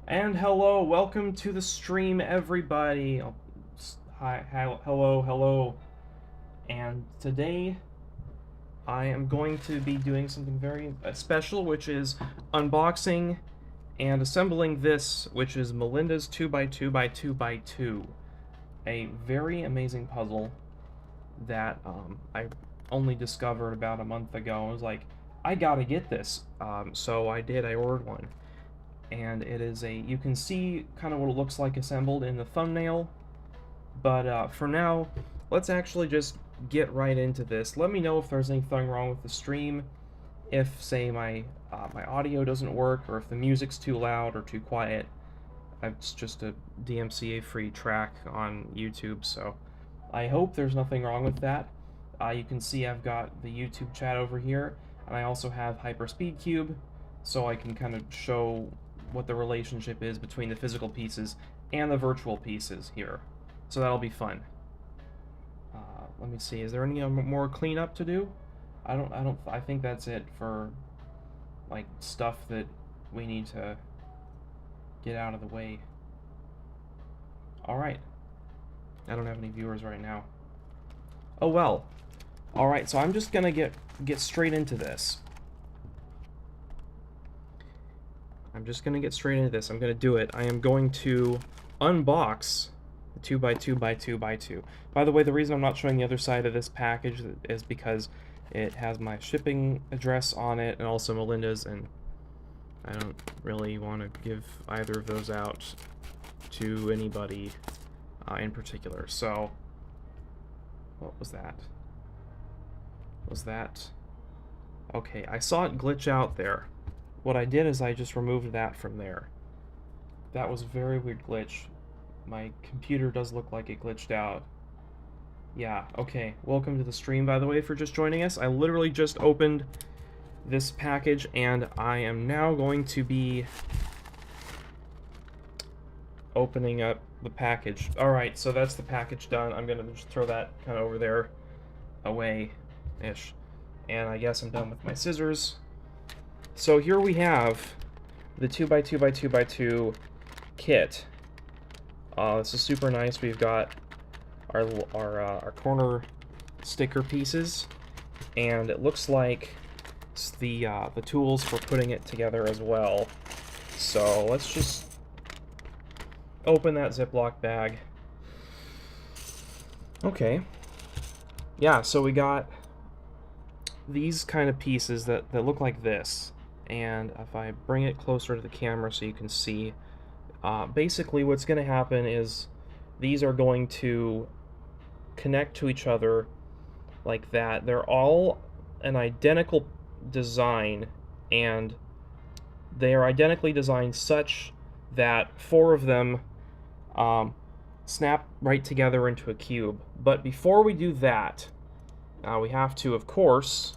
And hello, welcome to the stream, everybody. Hi, hello, hello. And today I am going to be doing something very special, which is unboxing and assembling this, which is Melinda's 2x2x2x2. A very amazing puzzle that I only discovered about a month ago. I was like, I gotta get this. So I did, I ordered one. And it is you can see kind of what it looks like assembled in the thumbnail, but for now, let's actually just get right into this. Let me know if there's anything wrong with the stream, if, say, my audio doesn't work, or if the music's too loud or too quiet. It's just a DMCA-free track on YouTube, so I hope there's nothing wrong with that. You can see I've got the YouTube chat over here, and I also have Hyperspeed Cube, so I can kind of show what the relationship is between the physical pieces and the virtual pieces here. So that'll be fun. Let me see. Is there any more cleanup to do? I think that's it for like stuff that we need to get out of the way. All right. I don't have any viewers right now. Oh well. All right. So I'm just gonna get straight into this. I'm just gonna get straight into this. I'm gonna do it. I am going to unbox the 2x2x2x2. By the way, the reason I'm not showing the other side of this package is because it has my shipping address on it and also Melinda's, and I don't really want to give either of those out to anybody in particular. So, what was that? Was that? Okay, I saw it glitch out there. What I did is I just removed that from there. That was a very weird glitch. My computer does look like it glitched out. Yeah, okay. Welcome to the stream, by the way, for just joining us. I literally just opened this package, and I am now going to be opening up the package. Alright, so that's the package done. I'm gonna just throw that kind of over there, away-ish. And I guess I'm done with my scissors. So here we have the 2x2x2x2 kit. This is super nice. We've got our corner sticker pieces, and it looks like it's the tools for putting it together as well. So let's just open that Ziploc bag. Okay. Yeah, so we got these kind of pieces that look like this. And if I bring it closer to the camera so you can see, basically what's going to happen is these are going to connect to each other like that. They're all an identical design, and they are identically designed such that four of them snap right together into a cube. But before we do that, we have to, of course,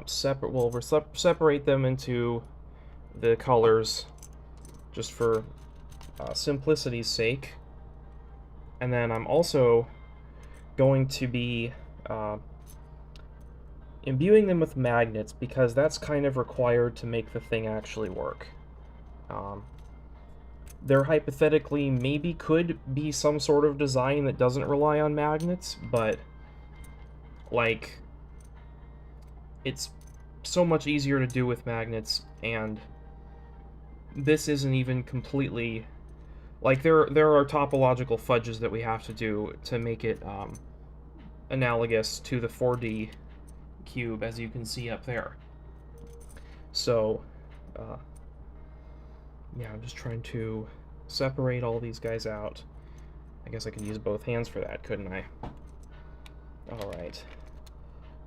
separate them into the colors just for simplicity's sake. And then I'm also going to be imbuing them with magnets, because that's kind of required to make the thing actually work. There hypothetically maybe could be some sort of design that doesn't rely on magnets, but like, it's so much easier to do with magnets, and this isn't even completely, like, there are topological fudges that we have to do to make it analogous to the 4D cube, as you can see up there. So yeah, I'm just trying to separate all these guys out. I guess I could use both hands for that, couldn't I? Alright,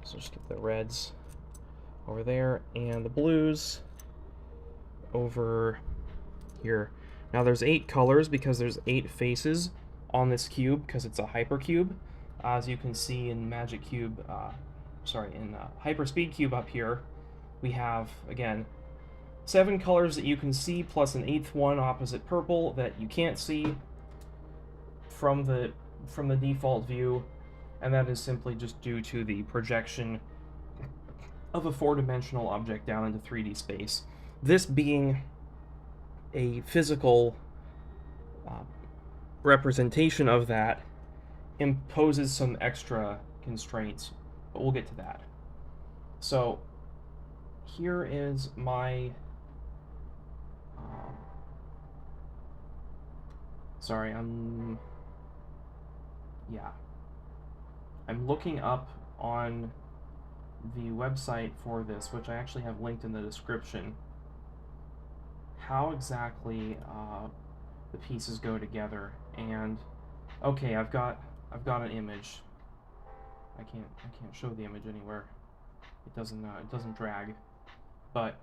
so just get the reds over there and the blues over here. Now there's 8 colors because there's 8 faces on this cube, because it's a hypercube. As you can see in Magic Cube, in Hyperspeed Cube up here, we have, again, 7 colors that you can see, plus an 8th one opposite purple that you can't see from the default view, and that is simply just due to the projection of a 4-dimensional object down into 3D space. this being a physical representation of that imposes some extra constraints, but we'll get to that. So here is my sorry, I'm looking up on the website for this, which I actually have linked in the description, how exactly the pieces go together. And okay, I've got an image. I can't show the image anywhere. It doesn't drag. But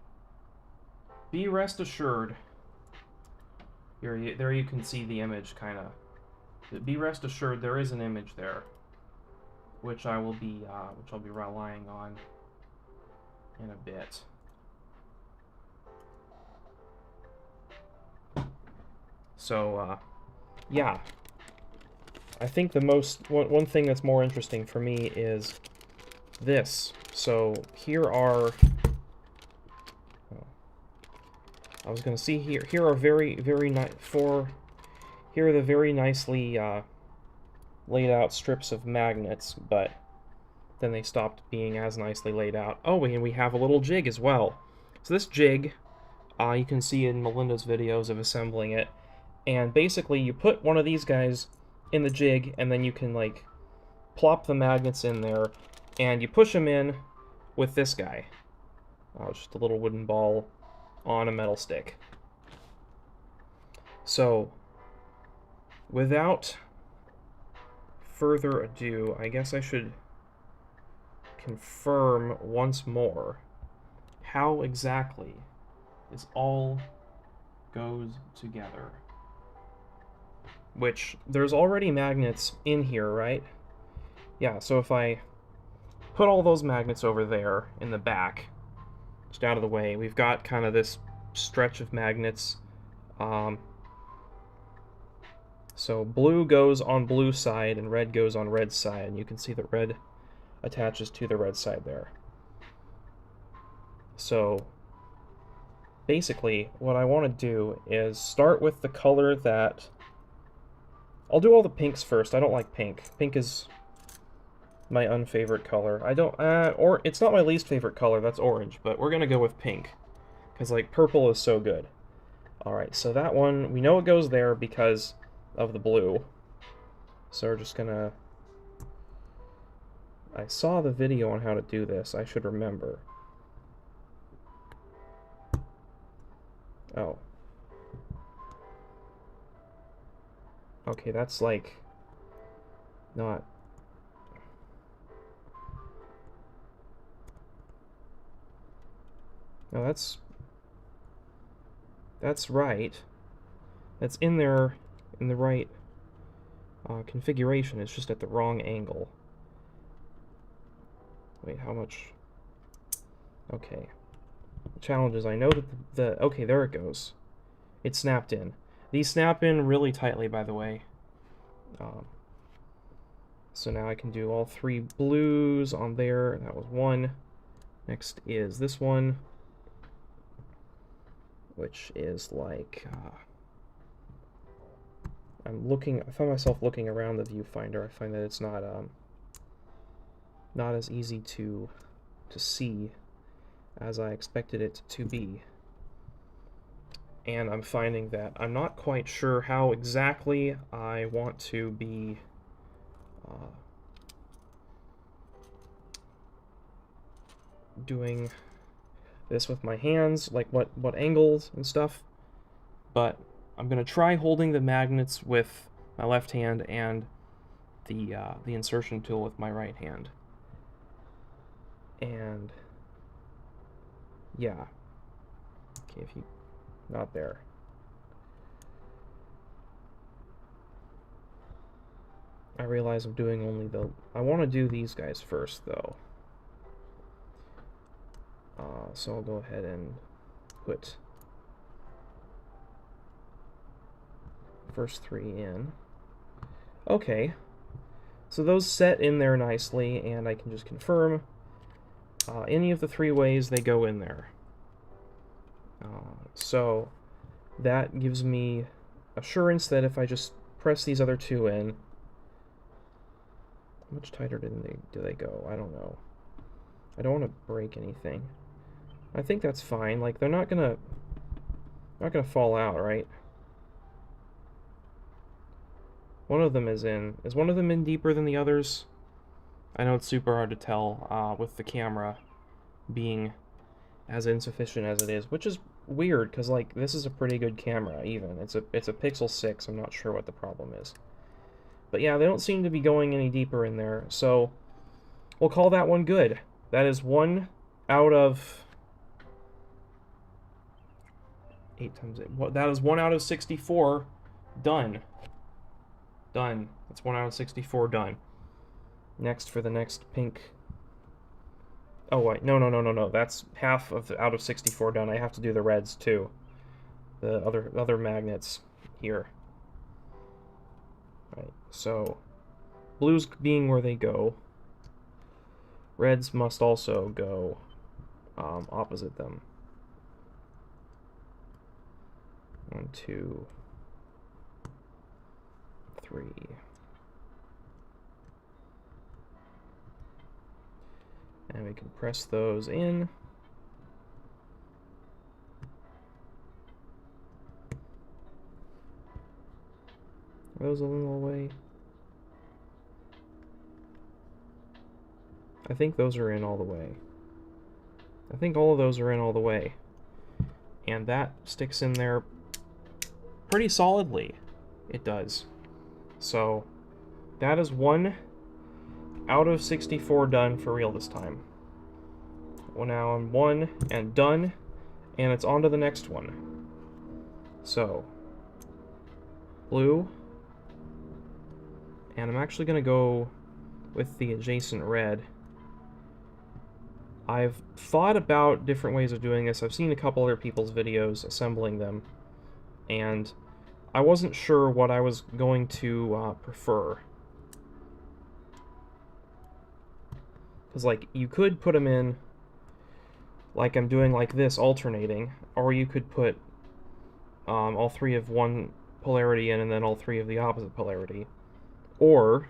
be rest assured. There you can see the image, kind of. Be rest assured there is an image there, which I'll be relying on in a bit. So yeah, I think the one thing that's more interesting for me is this. So here are, I was gonna see here. Here are here are the very nicely laid out strips of magnets, but then they stopped being as nicely laid out. Oh, and we have a little jig as well. So this jig, you can see in Melinda's videos of assembling it, and basically you put one of these guys in the jig, and then you can like plop the magnets in there, and you push them in with this guy. Just a little wooden ball on a metal stick. So, without further ado, I guess I should confirm once more how exactly this all goes together. Which, there's already magnets in here, right? Yeah, so if I put all those magnets over there in the back, just out of the way, we've got kind of this stretch of magnets. So blue goes on blue side and red goes on red side, and you can see that red attaches to the red side there. So basically what I want to do is start with the color that... I'll do all the pinks first. I don't like pink. Pink is my unfavorite color. Or it's not my least favorite color, that's orange, but we're gonna go with pink, because like purple is so good. Alright, so that one, we know it goes there because of the blue. So we're just gonna... I saw the video on how to do this, I should remember. Oh. Okay, that's like... not... No, that's right. That's in there in the right configuration. It's just at the wrong angle. Wait, how much? Okay. The challenge is I know that okay, there it goes. It snapped in. These snap in really tightly, by the way. So now I can do all three blues on there. That was one. Next is this one, which is like I find myself looking around the viewfinder. I find that it's not as easy to see as I expected it to be. And I'm finding that I'm not quite sure how exactly I want to be doing this with my hands, like what angles and stuff, but I'm gonna try holding the magnets with my left hand and the insertion tool with my right hand. And yeah, okay, if you not there. I realize I'm doing only I want to do these guys first though. So I'll go ahead and put first three in. Okay, so those set in there nicely, and I can just confirm any of the three ways they go in there. So that gives me assurance that if I just press these other two in, how much tighter do they go? I don't know. I don't want to break anything. I think that's fine. Like, they're not gonna fall out, right? One of them is in. Is one of them in deeper than the others? I know it's super hard to tell with the camera being as insufficient as it is, which is weird because, like, this is a pretty good camera. Even it's a Pixel 6. I'm not sure what the problem is, but yeah, they don't seem to be going any deeper in there. So we'll call that one good. That is 1 out of 8 times 8. Well, that is 1 out of 64 done. Done. That's 1 out of 64 done. Next for the next pink. Oh wait, no. That's half of out of 64 done. I have to do the reds too. The other magnets here. Right. So blues being where they go. Reds must also go opposite them. 1, 2, 3. And we can press those in. Are those a little away? I think those are in all the way. I think all of those are in all the way. And that sticks in there pretty solidly. It does. So that is 1 out of 64 done for real this time. Well, now I'm 1 and done, and it's on to the next one. So blue, and I'm actually going to go with the adjacent red. I've thought about different ways of doing this. I've seen a couple other people's videos assembling them, and I wasn't sure what I was going to prefer. Because, like, you could put them in like I'm doing like this, alternating, or you could put all 3 of one polarity in and then all 3 of the opposite polarity. Or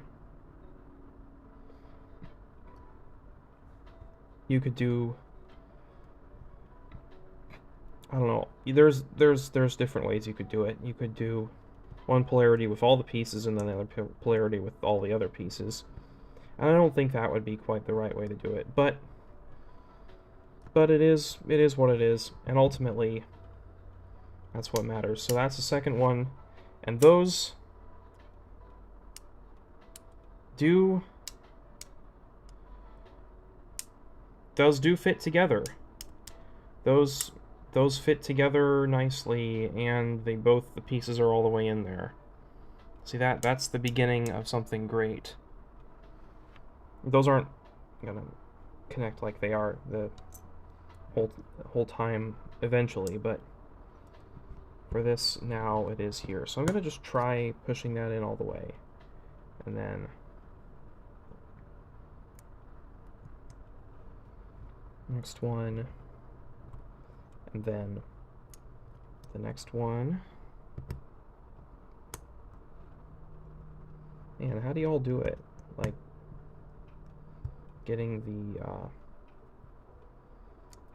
you could do, I don't know, there's different ways you could do it. You could do one polarity with all the pieces and then the other polarity with all the other pieces. And I don't think that would be quite the right way to do it, but it is what it is, and ultimately that's what matters. So that's the second one, and those do fit together. Those fit together nicely, and the pieces are all the way in there. See, that's the beginning of something great. Those aren't gonna connect like they are the whole time eventually, but for this now it is here. So I'm gonna just try pushing that in all the way, and then next one, and then the next one. Man, how do y'all do it? Like, getting the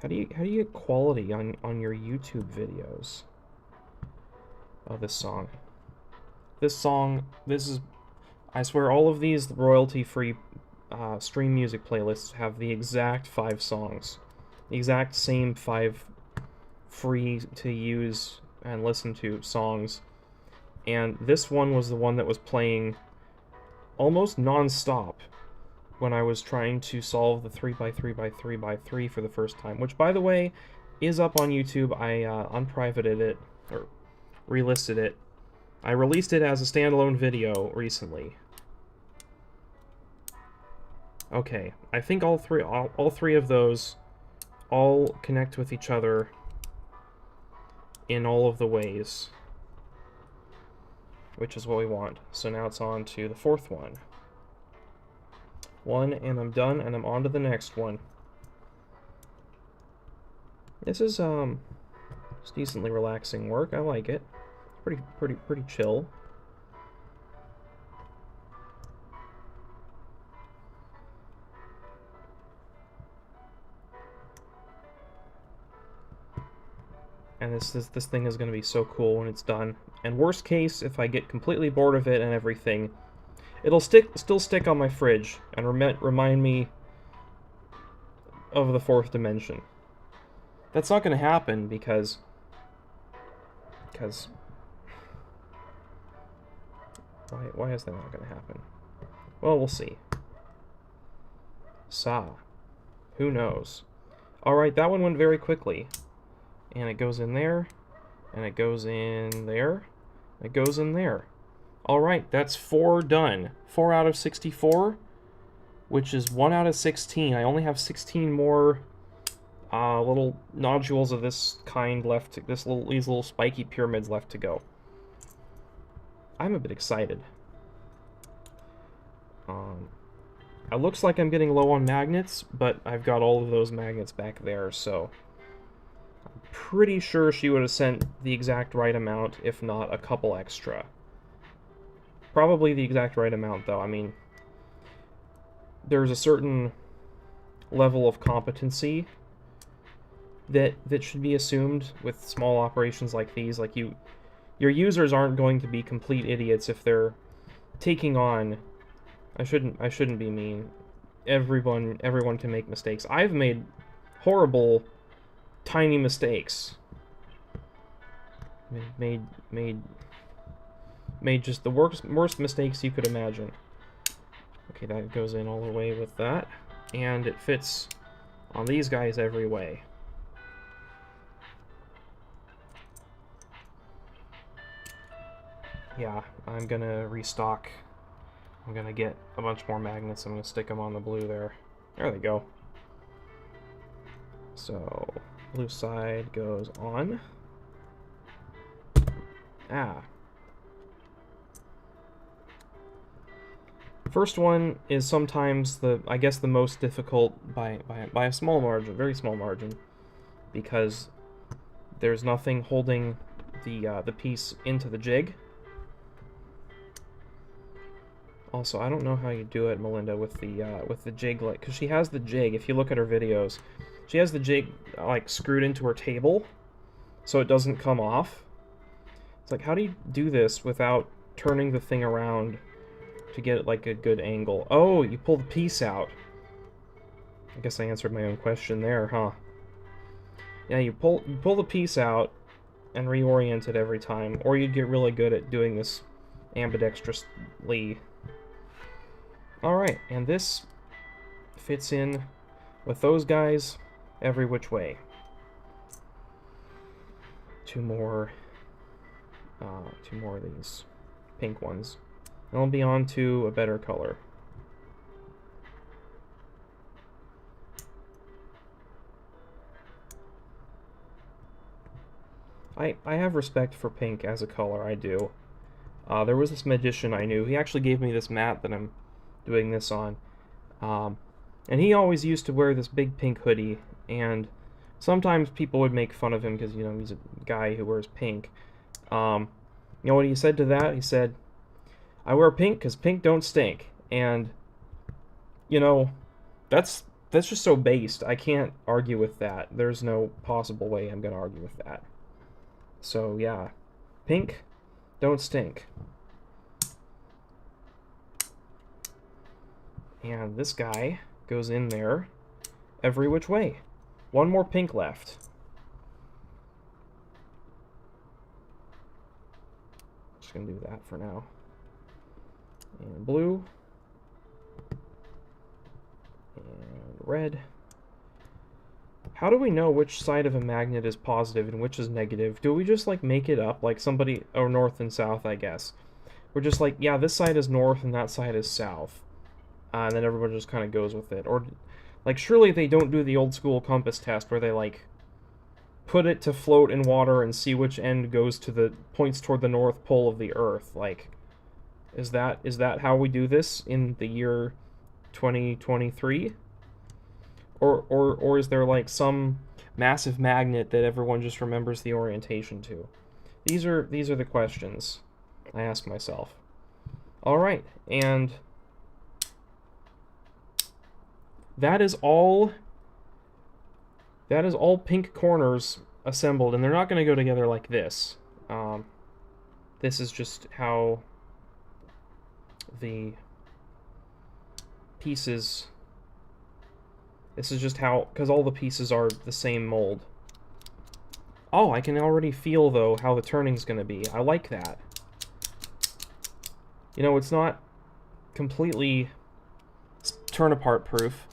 how do you get quality on your YouTube videos? Oh, this song, this is, I swear, all of these royalty-free stream music playlists have the exact 5 songs, the exact same 5 free to use and listen to songs, and this one was the one that was playing almost non-stop when I was trying to solve the 3x3x3x3 for the first time, which, by the way, is up on YouTube. I unprivated it, or relisted it. I released it as a standalone video recently. Okay, I think all three of those all connect with each other in all of the ways, which is what we want. So now it's on to the 4th one. 1, and I'm done, and I'm on to the next one. This is It's decently relaxing work. I like it. Pretty chill. And this thing is going to be so cool when it's done. And worst case, if I get completely bored of it and everything, it'll still stick on my fridge and remind me of the fourth dimension. That's not going to happen because why is that not going to happen? Well, we'll see. Who knows? Alright, that one went very quickly. And it goes in there, and it goes in there, it goes in there. Alright, that's 4 done. 4 out of 64, which is 1 out of 16. I only have 16 more little nodules of this kind left, these little spiky pyramids left to go. I'm a bit excited. It looks like I'm getting low on magnets, but I've got all of those magnets back there, so I'm pretty sure she would have sent the exact right amount, if not a couple extra. Probably the exact right amount, though. I mean, there's a certain level of competency that should be assumed with small operations like these. Like, your users aren't going to be complete idiots if they're taking on... I shouldn't be mean. Everyone can make mistakes. I've made horrible, tiny mistakes. Made just the worst mistakes you could imagine. Okay, that goes in all the way with that, and it fits on these guys every way. Yeah, I'm gonna restock. I'm gonna get a bunch more magnets. I'm gonna stick them on the blue there. There they go. So, blue side goes on. First one is sometimes I guess the most difficult by a small margin, very small margin, because there's nothing holding the piece into the jig. Also, I don't know how you do it, Melinda, with the jig, like, because she has the jig. If you look at her videos, she has the jig like screwed into her table, so it doesn't come off. It's like, how do you do this without turning the thing around to get like a good angle? Oh, you pull the piece out. I guess I answered my own question there, huh? Yeah, you pull the piece out and reorient it every time, or you'd get really good at doing this ambidextrously. Alright, and this fits in with those guys every which way. Two more of these pink ones. And I'll be on to a better color. I have respect for pink as a color, I do. There was this magician I knew. He actually gave me this mat that I'm doing this on, and he always used to wear this big pink hoodie, and sometimes people would make fun of him because, you know, he's a guy who wears pink. You know what he said to that? He said, I wear pink because pink don't stink. And, you know, that's just so based. I can't argue with that. There's no possible way I'm gonna argue with that. So yeah, pink don't stink. And this guy goes in there every which way. One more pink left. Just gonna do that for now. And blue. And red. How do we know which side of a magnet is positive and which is negative? Do we just like make it up, like somebody, or north and south, I guess? We're just like, yeah, this side is north and that side is south. And then everyone just kind of goes with it. Or, like, surely they don't do the old school compass test where they, like, put it to float in water and see which end goes to the, points toward the North Pole of the Earth. Like, is that how we do this in the year 2023? Or is there, like, some... massive magnet that everyone just remembers the orientation to? These are the questions I ask myself. All right, and that is all pink corners assembled, and they're not going to go together like this. This is just how the pieces... This is just how... because all the pieces are the same mold. Oh, I can already feel, though, how the turning's going to be. I like that. You know, it's not completely turn-apart proof.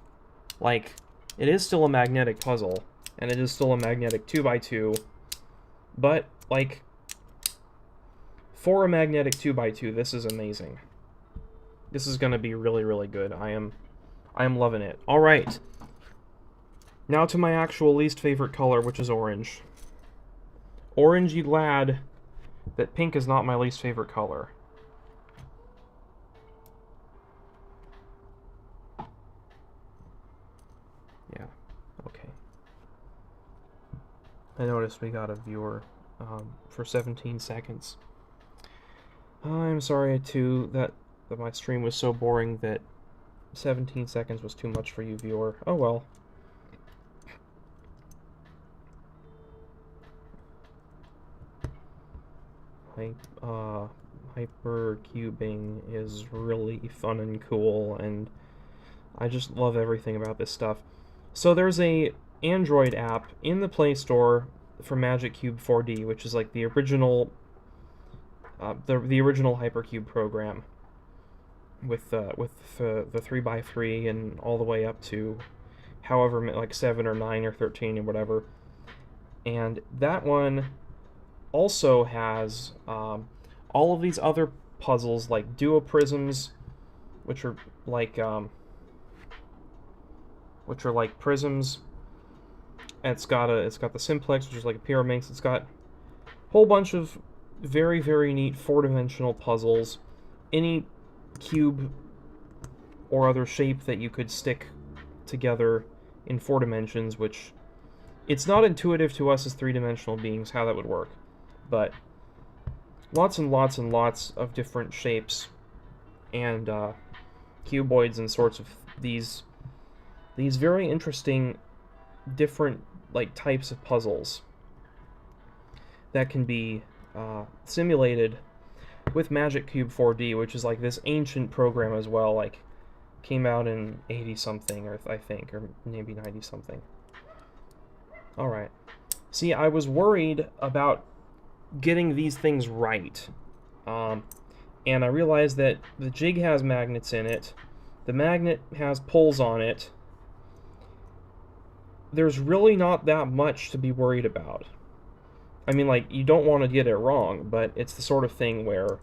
Like, it is still a magnetic puzzle, and it is still a magnetic 2x2, but, like, for a magnetic 2x2, this is amazing. This is going to be really, really good. I am loving it. All right. Now to my actual least favorite color, which is orange. Orange, you glad that pink is not my least favorite color. Yeah, okay. I noticed we got a viewer for 17 seconds. I'm sorry, too, that my stream was so boring that 17 seconds was too much for you, viewer. Oh well. Hypercubing is really fun and cool, and I just love everything about this stuff. So there's a Android app in the Play Store for Magic Cube 4D, which is like the original the original Hypercube program with the 3x3 and all the way up to however, like 7 or 9 or 13 or whatever. And that one also has all of these other puzzles like duoprisms, which are like prisms. And it's got the simplex, which is like a pyraminx. It's got a whole bunch of very, very neat 4-dimensional puzzles. Any cube or other shape that you could stick together in 4 dimensions, which it's not intuitive to us as 3-dimensional beings how that would work. But lots and lots and lots of different shapes and cuboids and sorts of these very interesting different like types of puzzles that can be simulated with Magic Cube 4D, which is like this ancient program as well, like came out in 80-something, or I think, or maybe 90-something. Alright. See, I was worried about getting these things right. And I realized that the jig has magnets in it, the magnet has pulls on it. There's really not that much to be worried about. I mean, like, you don't want to get it wrong, but it's the sort of thing where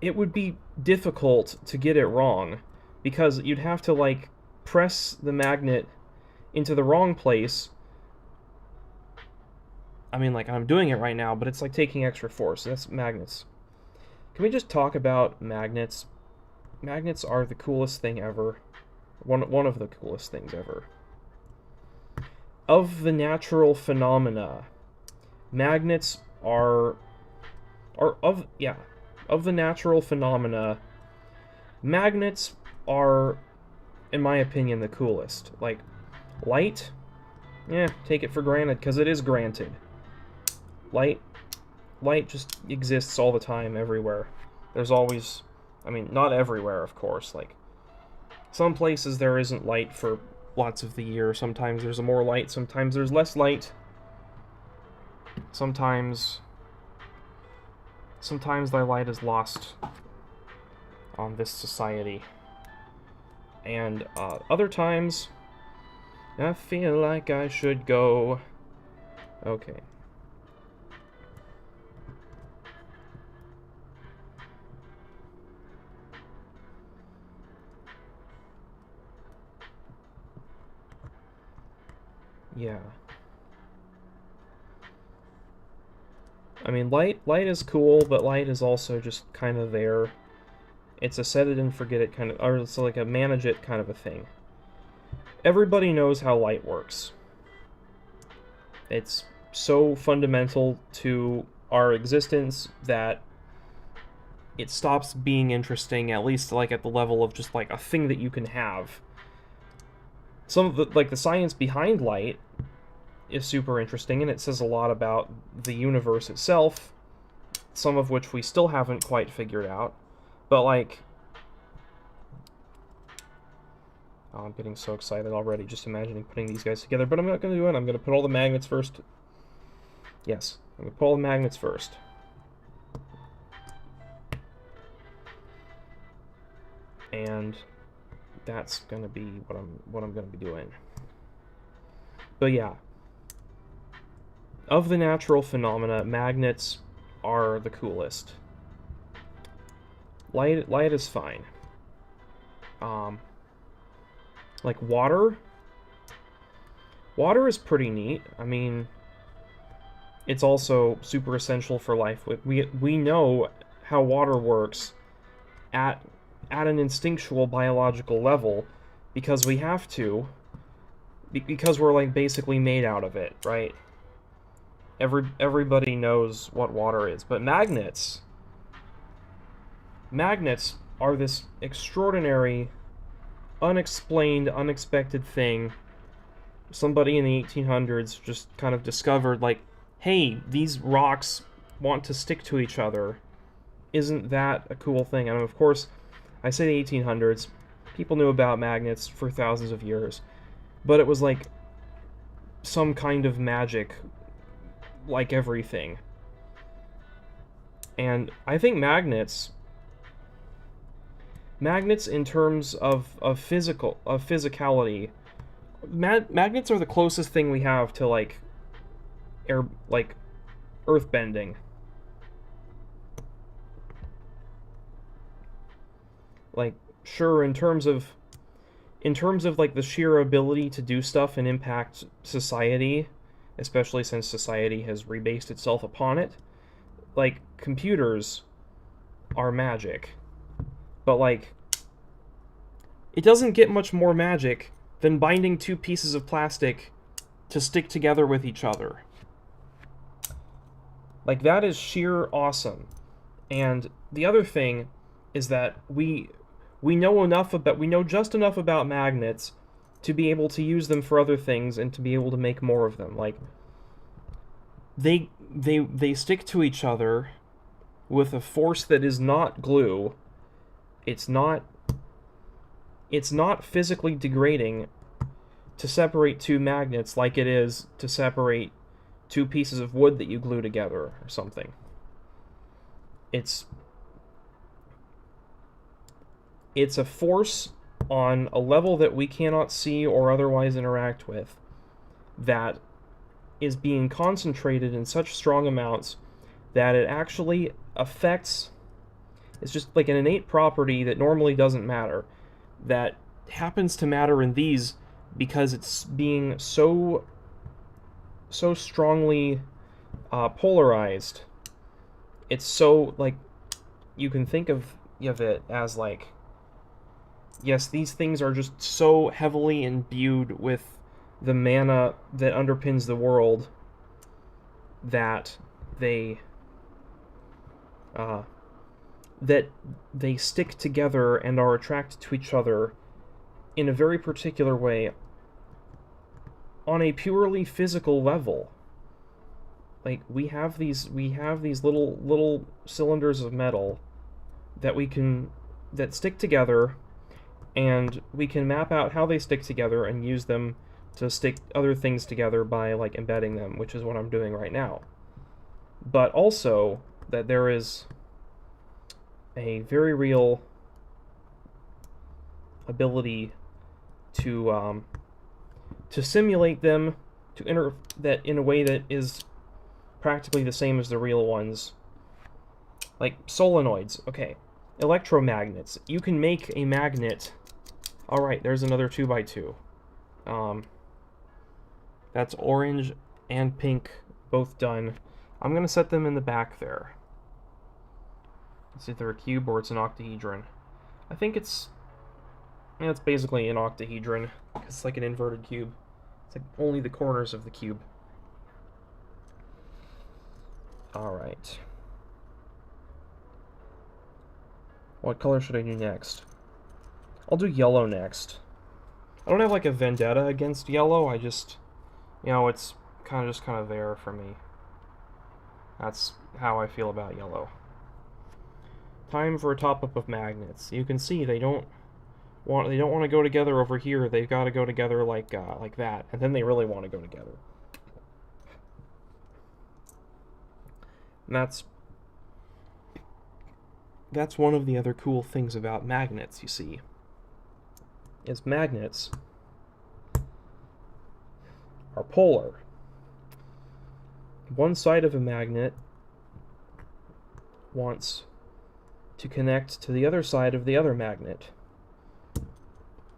it would be difficult to get it wrong, because you'd have to, like, press the magnet into the wrong place. I mean, like, I'm doing it right now, but it's like taking extra force. That's magnets. Can we just talk about magnets? Magnets are the coolest thing ever. One of the coolest things ever. Of the natural phenomena, magnets of the natural phenomena, magnets are, in my opinion, the coolest. Like, light, take it for granted, because it is granted. Light just exists all the time, everywhere. There's always, I mean, not everywhere, of course, like, some places there isn't light for lots of the year. Sometimes there's more light, sometimes there's less light. Sometimes thy light is lost on this society. And other times, I feel like I should go. Okay. Yeah. I mean, light is cool, but light is also just kind of there. It's a set it and forget it kind of, or it's like a manage it kind of a thing. Everybody knows how light works. It's so fundamental to our existence that it stops being interesting, at least like at the level of just like a thing that you can have. Some of the science behind light is super interesting, and it says a lot about the universe itself, some of which we still haven't quite figured out. But like, oh, I'm getting so excited already just imagining putting these guys together, but I'm not going to do it. I'm going to put all the magnets first. Yes, I'm going to put all the magnets first. And that's going to be what I'm going to be doing. But yeah, of the natural phenomena, magnets are the coolest. Light is fine. Like water is pretty neat. I mean, it's also super essential for life. We know how water works at an instinctual biological level because we have to, because we're like basically made out of it, right? Everybody knows what water is, but magnets are this extraordinary, unexplained, unexpected thing. Somebody in the 1800s just kind of discovered, like, hey, these rocks want to stick to each other. Isn't that a cool thing? And of course, I say the 1800s, people knew about magnets for thousands of years, but it was like some kind of magic, like everything. And I think magnets in terms of physicality, magnets are the closest thing we have to like earth bending. Like, sure, in terms of like the sheer ability to do stuff and impact society, especially since society has rebased itself upon it, like computers are magic. But like, it doesn't get much more magic than binding two pieces of plastic to stick together with each other. Like, that is sheer awesome. And the other thing is that we know just enough about magnets to be able to use them for other things and to be able to make more of them. Like, they stick to each other with a force that is not glue. It's not physically degrading to separate two magnets like it is to separate two pieces of wood that you glue together or something. It's a force on a level that we cannot see or otherwise interact with that is being concentrated in such strong amounts that it actually affects. It's just like an innate property that normally doesn't matter, that happens to matter in these because it's being so strongly polarized. It's so, like, you can think of it as like, yes, these things are just so heavily imbued with the mana that underpins the world that they stick together and are attracted to each other in a very particular way on a purely physical level. Like, we have these little cylinders of metal that stick together, and we can map out how they stick together and use them to stick other things together by like embedding them, which is what I'm doing right now. But also that there is a very real ability to simulate them that in a way that is practically the same as the real ones. Like solenoids, okay. Electromagnets. You can make a magnet. Alright, there's another 2x2. That's orange and pink, both done. I'm gonna set them in the back there. It's either a cube or it's an octahedron. I think it's basically an octahedron, because it's like an inverted cube. It's like only the corners of the cube. Alright. What color should I do next? I'll do yellow next. I don't have like a vendetta against yellow, I just, you know, it's kind of there for me. That's how I feel about yellow. Time for a top-up of magnets. You can see they don't want to go together over here. They've got to go together like that, and then they really want to go together. And that's one of the other cool things about magnets, you see. Is magnets are polar. One side of a magnet wants to connect to the other side of the other magnet,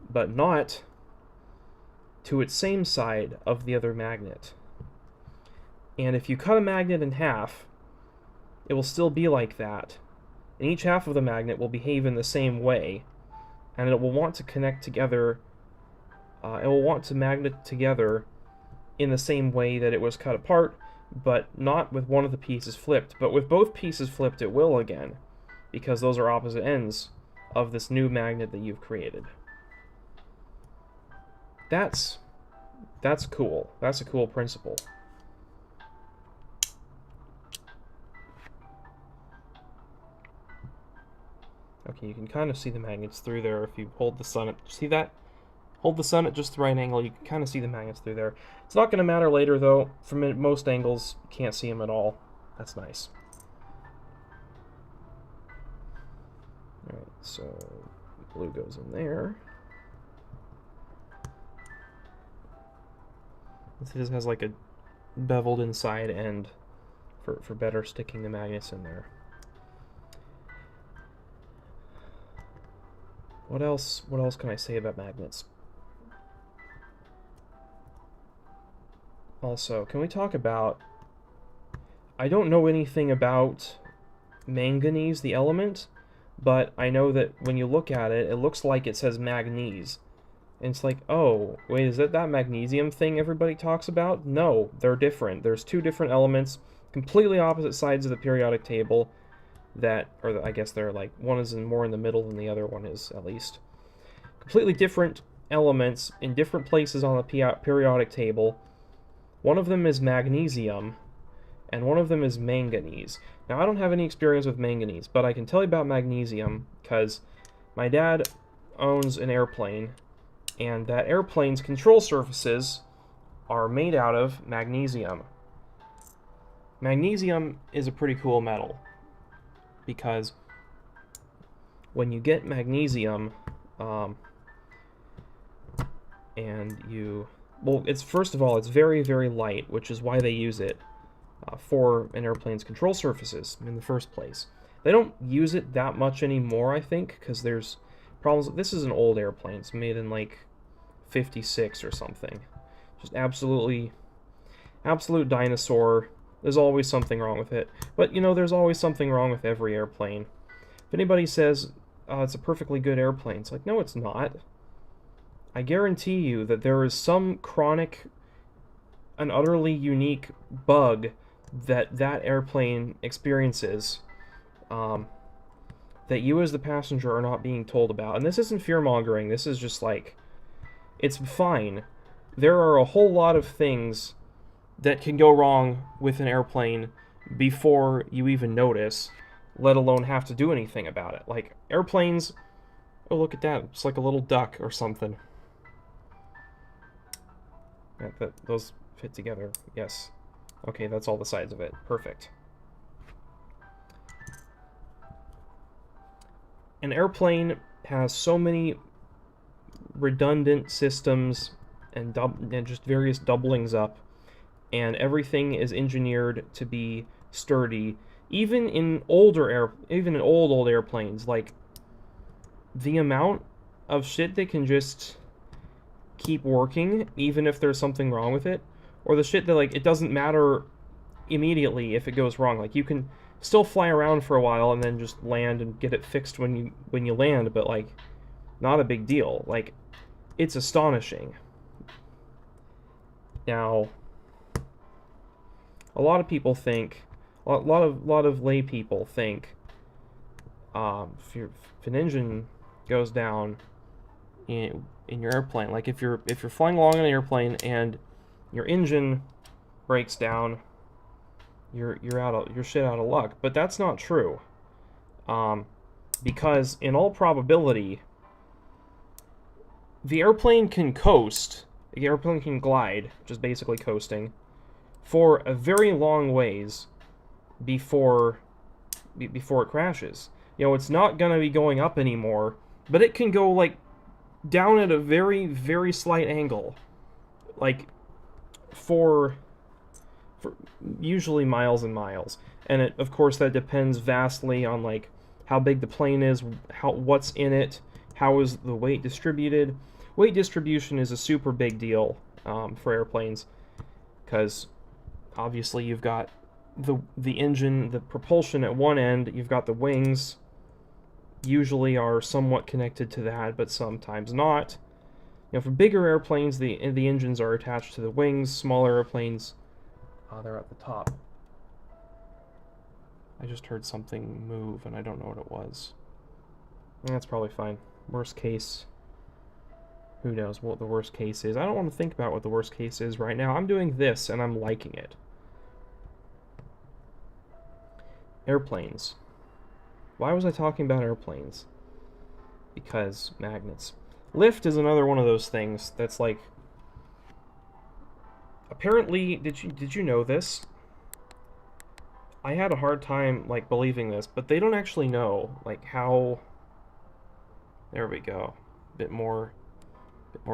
but not to its same side of the other magnet. And if you cut a magnet in half, it will still be like that. And each half of the magnet will behave in the same way, and it will want to connect together, it will want to magnet together in the same way that it was cut apart, but not with one of the pieces flipped. But with both pieces flipped, it will again, because those are opposite ends of this new magnet that you've created. That's cool. That's a cool principle. Okay, you can kind of see the magnets through there if you hold the sun at, see that? Hold the sun at just the right angle, you can kind of see the magnets through there. It's not going to matter later though. From most angles, you can't see them at all. That's nice. Alright, so blue goes in there. This just has like a beveled inside end for better sticking the magnets in there. What else can I say about magnets? Also, can we talk about... I don't know anything about manganese, the element, but I know that when you look at it, it looks like it says manganese. And it's like, oh, wait, is that magnesium thing everybody talks about? No, they're different. There's two different elements, completely opposite sides of the periodic table, that, or I guess they're like, one is more in the middle than the other one is, at least. Completely different elements in different places on the periodic table. One of them is magnesium, and one of them is manganese. Now, I don't have any experience with manganese, but I can tell you about magnesium, because my dad owns an airplane, and that airplane's control surfaces are made out of magnesium. Magnesium is a pretty cool metal, because when you get magnesium, and you... Well, it's first of all, it's very, very light, which is why they use it for an airplane's control surfaces in the first place. They don't use it that much anymore, I think, because there's problems. This is an old airplane. It's made in, like, 56 or something. Just absolute dinosaur. There's always something wrong with it. But, you know, there's always something wrong with every airplane. If anybody says, it's a perfectly good airplane, it's like, no, it's not. I guarantee you that there is some chronic and utterly unique bug that airplane experiences that you as the passenger are not being told about. And this isn't fear-mongering. This is just like, it's fine. There are a whole lot of things that can go wrong with an airplane before you even notice, let alone have to do anything about it. Like, airplanes... Oh, look at that. It's like a little duck or something. Yeah, those fit together. Yes. Okay, that's all the sides of it. Perfect. An airplane has so many redundant systems and just various doublings up, and everything is engineered to be sturdy. Even in old airplanes, like, the amount of shit that can just keep working, even if there's something wrong with it, or the shit that, like, it doesn't matter immediately if it goes wrong. Like, you can still fly around for a while and then just land and get it fixed when you land, but, like, not a big deal. Like, it's astonishing. Now, a lot of lot of lay people think if an engine goes down in your airplane, like if you're flying along in an airplane and your engine breaks down, you're shit out of luck. But that's not true, because in all probability, the airplane can coast. The airplane can glide, which is basically coasting, for a very long ways before it crashes. You know, it's not gonna be going up anymore, but it can go like down at a very, very slight angle, like for usually miles and miles. And it, of course, that depends vastly on like how big the plane is, what's in it, how is the weight distributed. Weight distribution is a super big deal for airplanes, because obviously you've got the engine, the propulsion at one end, you've got the wings, usually are somewhat connected to that, but sometimes not. You know, for bigger airplanes, the engines are attached to the wings. Smaller airplanes, they're at the top. I just heard something move, and I don't know what it was. That's probably fine. Worst case, who knows what the worst case is. I don't want to think about what the worst case is right now. I'm doing this, and I'm liking it. Airplanes. Why was I talking about airplanes? Because magnets. Lift is another one of those things that's like... Apparently, did you know this? I had a hard time, like, believing this, but they don't actually know, like, how... There we go. A bit more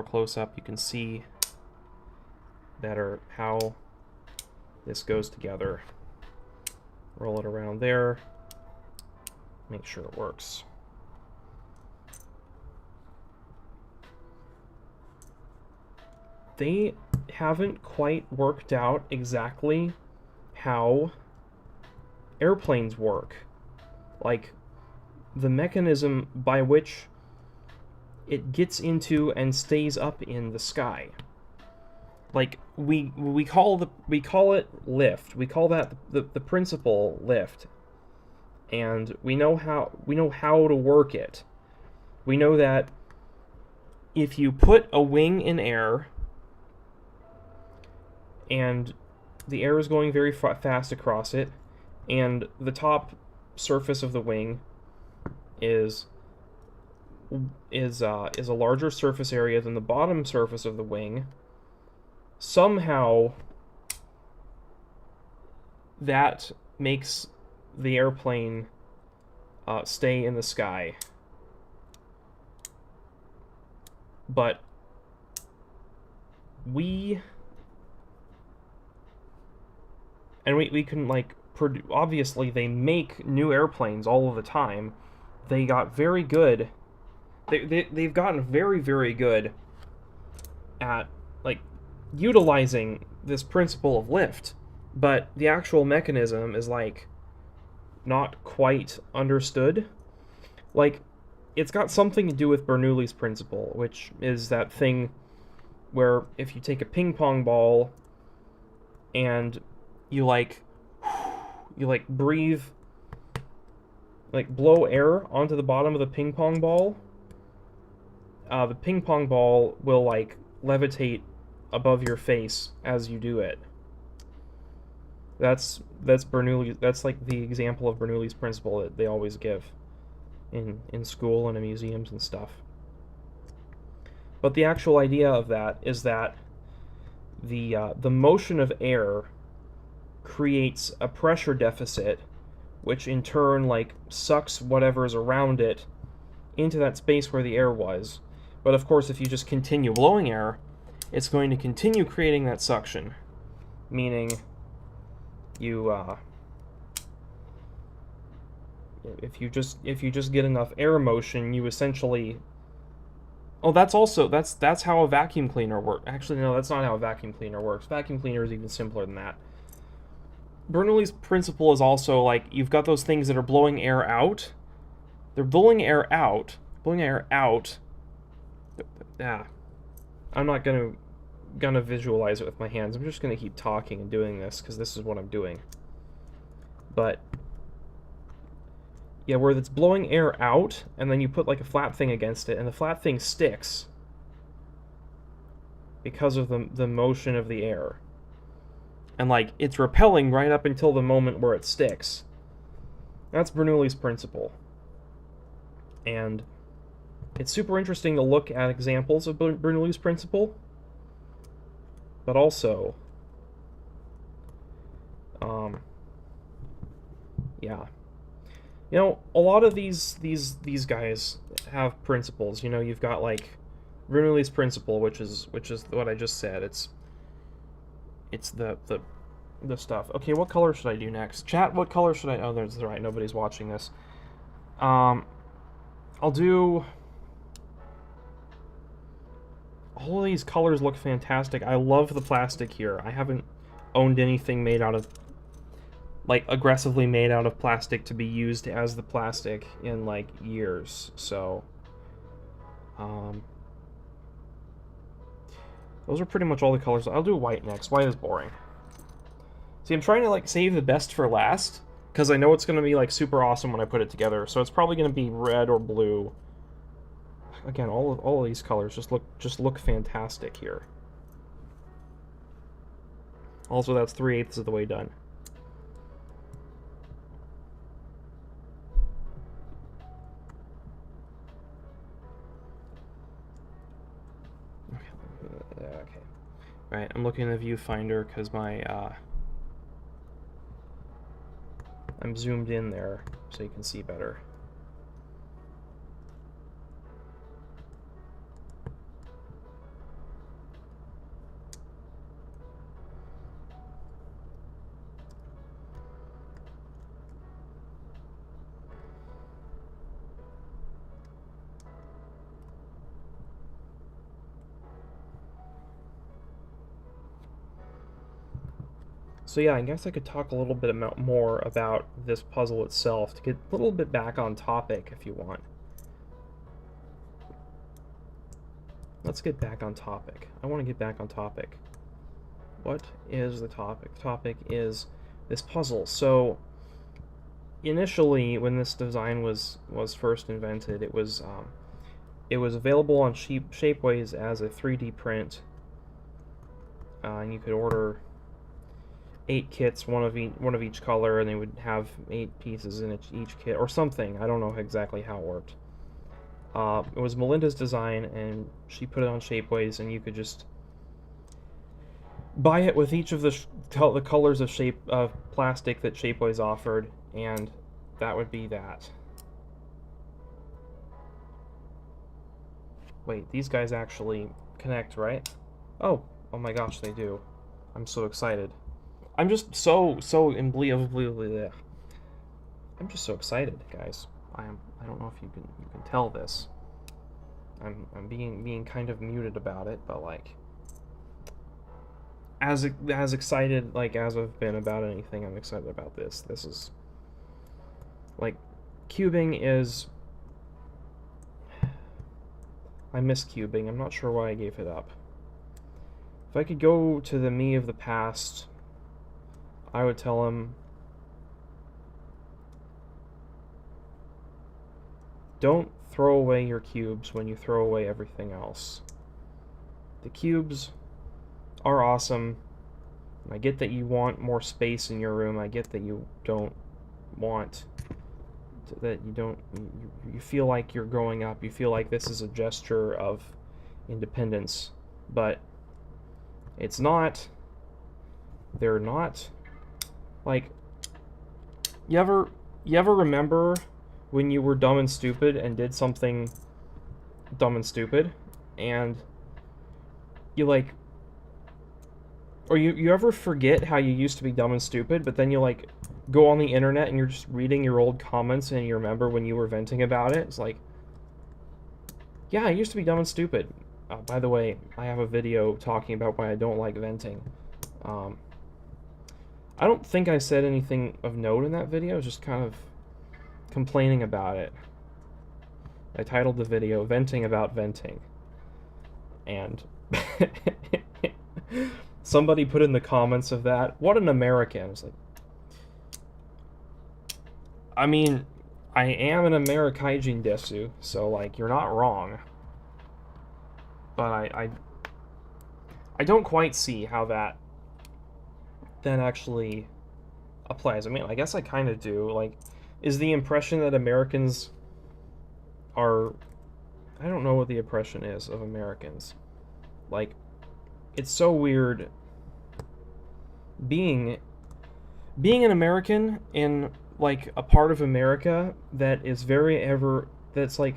close up. You can see better how this goes together. Roll it around there. Make sure it works. They haven't quite worked out exactly how airplanes work. Like, the mechanism by which it gets into and stays up in the sky. Like, we call it lift. We call that the principle lift. And we know how to work it. We know that if you put a wing in air and the air is going very fast across it, and the top surface of the wing is a larger surface area than the bottom surface of the wing, somehow that makes the airplane stay in the sky. But we can, like, obviously they make new airplanes all of the time. They got very good. They've gotten very, very good at, like, utilizing this principle of lift, but the actual mechanism is, like, not quite understood. Like, it's got something to do with Bernoulli's principle, which is that thing where if you take a ping pong ball and you breathe, like, blow air onto the bottom of the ping pong ball will, like, levitate above your face as you do it. That's Bernoulli. That's, like, the example of Bernoulli's principle that they always give in school and in museums and stuff. But the actual idea of that is that the motion of air creates a pressure deficit, which in turn, like, sucks whatever's around it into that space where the air was. But of course, if you just continue blowing air, it's going to continue creating that suction, meaning you if you just get enough air motion, you essentially... Oh, that's how a vacuum cleaner works. Actually, no, that's not how a vacuum cleaner works. Vacuum cleaner is even simpler than that. Bernoulli's principle is also, like, you've got those things that are blowing air out. They're blowing air out. I'm not gonna visualize it with my hands. I'm just gonna keep talking and doing this, because this is what I'm doing. but yeah, where it's blowing air out, and then you put like a flat thing against it, and the flat thing sticks because of the motion of the air. And like it's repelling right up until the moment where it sticks. That's Bernoulli's principle. And it's super interesting to look at examples of Bernoulli's principle, but also, yeah. You know, a lot of these guys have principles. You know, you've got like Bernoulli's principle, which is what I just said. It's the stuff. Okay, what color should I do next? Chat, what color should I... Oh, that's right, nobody's watching this. I'll do... All of these colors look fantastic. I love the plastic here. I haven't owned anything made out of... like, aggressively made out of plastic to be used as the plastic in, like, years. So, those are pretty much all the colors. I'll do white next. White is boring. See, I'm trying to, like, save the best for last, because I know it's going to be, like, super awesome when I put it together. So it's probably going to be red or blue. Again, all of these colors just look fantastic here. Also, that's 3/8 of the way done. Okay. Right, I'm looking at the viewfinder because my I'm zoomed in there so you can see better. So yeah, I guess I could talk a little bit more about this puzzle itself to get a little bit back on topic if you want. Let's get back on topic. I want to get back on topic. What is the topic? The topic is this puzzle. So initially, when this design was first invented, it was available on Shapeways as a 3D print, and you could order 8 kits, one of each color, and they would have 8 pieces in each kit, or something. I don't know exactly how it worked. It was Melinda's design, and she put it on Shapeways, and you could just buy it with each of the colors of plastic that Shapeways offered, and that would be that. Wait, these guys actually connect, right? Oh my gosh, they do. I'm so excited. I'm just so unbelievably. I'm just so excited, guys. I don't know if you can tell this. I'm being kind of muted about it, but like as excited like as I've been about anything, I'm excited about this. This is like cubing is. I miss cubing. I'm not sure why I gave it up. If I could go to the me of the past, I would tell him, don't throw away your cubes when you throw away everything else. The cubes are awesome. I get that you want more space in your room. I get that you don't want that you feel like you're growing up. You feel like this is a gesture of independence, but it's not. They're not. Like, you ever remember when you were dumb and stupid and did something dumb and stupid, and you like, or you ever forget how you used to be dumb and stupid, but then you like go on the internet and you're just reading your old comments and you remember when you were venting about it? It's like, yeah, I used to be dumb and stupid. By the way, I have a video talking about why I don't like venting. I don't think I said anything of note in that video. I was just kind of complaining about it. I titled the video "Venting About Venting," and somebody put in the comments of that, "What an American!" I was like, I mean, I am an Amerikaijin desu, so, like, you're not wrong. But I don't quite see how that actually applies. I mean, I guess I kind of do. Like, is the impression that Americans are... I don't know what the impression is of Americans. Like, it's so weird being an American in, like, a part of America that is that's like,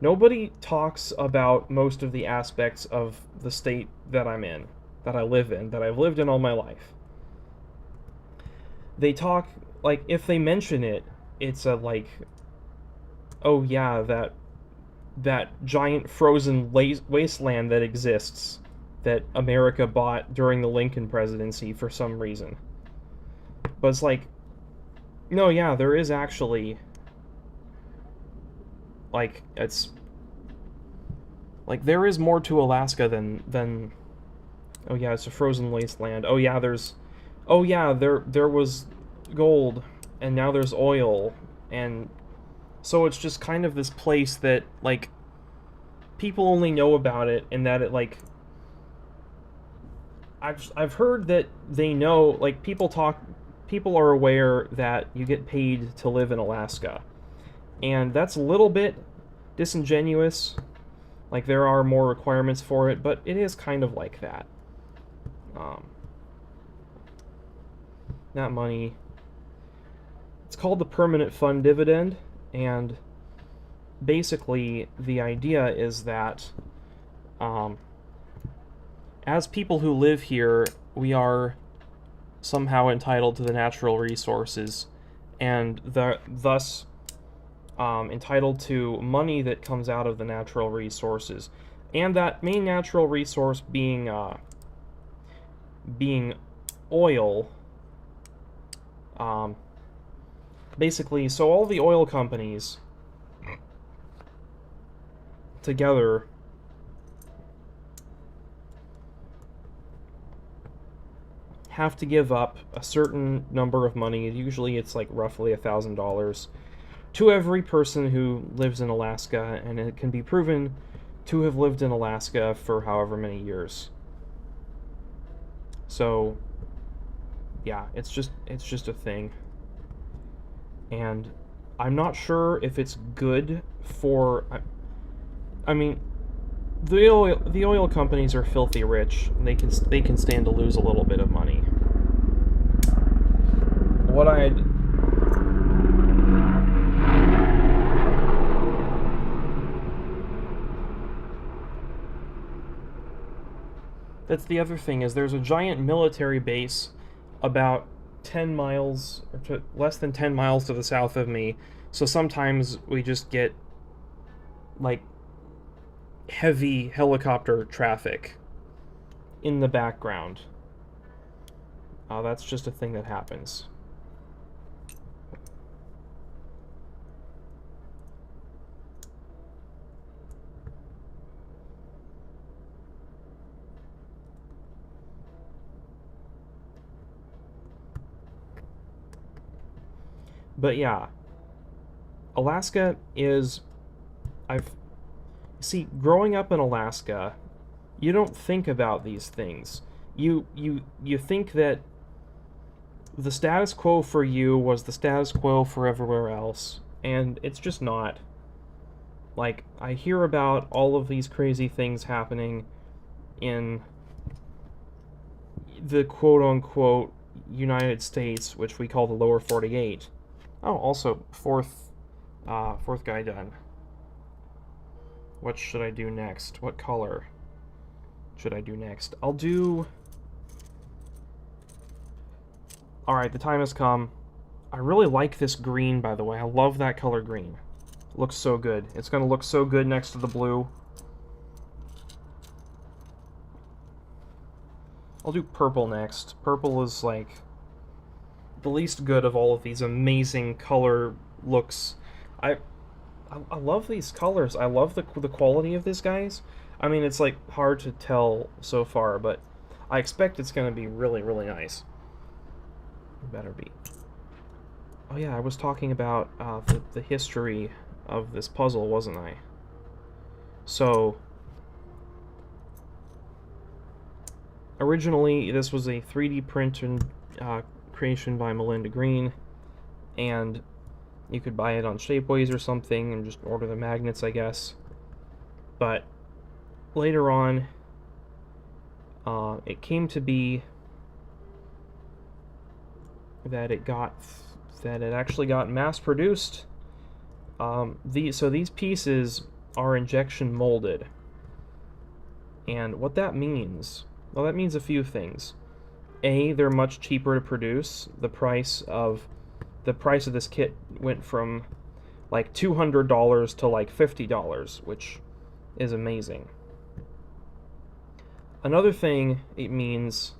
nobody talks about most of the aspects of the state that I'm in, that I live in, that I've lived in all my life. They talk, like, if they mention it, it's a, like, oh yeah, that giant frozen wasteland that exists that America bought during the Lincoln presidency for some reason. But it's like, no, yeah, there is actually, like, it's like, there is more to Alaska than oh yeah, it's a frozen wasteland. Oh yeah, there was gold, and now there's oil, and so it's just kind of this place that, like, people only know about it, and that it, like, I've heard that they know, like, people are aware that you get paid to live in Alaska, and that's a little bit disingenuous. Like, there are more requirements for it, but it is kind of like that. That money, it's called the permanent fund dividend, and basically the idea is that as people who live here, we are somehow entitled to the natural resources, and thus entitled to money that comes out of the natural resources, and that main natural resource being oil. Basically, so all the oil companies together have to give up a certain number of money. Usually it's like roughly $1,000 to every person who lives in Alaska, and it can be proven to have lived in Alaska for however many years. So yeah, it's just a thing. And I'm not sure if it's good for, I mean, the oil companies are filthy rich. They can stand to lose a little bit of money. What That's the other thing, is there's a giant military base about 10 miles, or less than 10 miles to the south of me, so sometimes we just get, like, heavy helicopter traffic in the background. That's just a thing that happens. But yeah, Alaska is, growing up in Alaska, you don't think about these things. You think that the status quo for you was the status quo for everywhere else, and it's just not. Like, I hear about all of these crazy things happening in the quote-unquote United States, which we call the lower 48. Oh, also, fourth guy done. What should I do next? What color should I do next? I'll do... Alright, the time has come. I really like this green, by the way. I love that color green. It looks so good. It's going to look so good next to the blue. I'll do purple next. Purple is, like, the least good of all of these amazing color looks. I love these colors. I love the quality of this, guys. I mean, it's, like, hard to tell so far, but I expect it's going to be really, really nice. It better be. Oh yeah, I was talking about the history of this puzzle, wasn't I? So, originally, this was a 3D printed creation by Melinda Green, and you could buy it on Shapeways or something and just order the magnets, I guess. But later on, it came to be that it actually got mass-produced. So these pieces are injection molded, and what that means, well, that means a few things. A, they're much cheaper to produce. The price of this kit went from like $200 to like $50, which is amazing. Another thing it means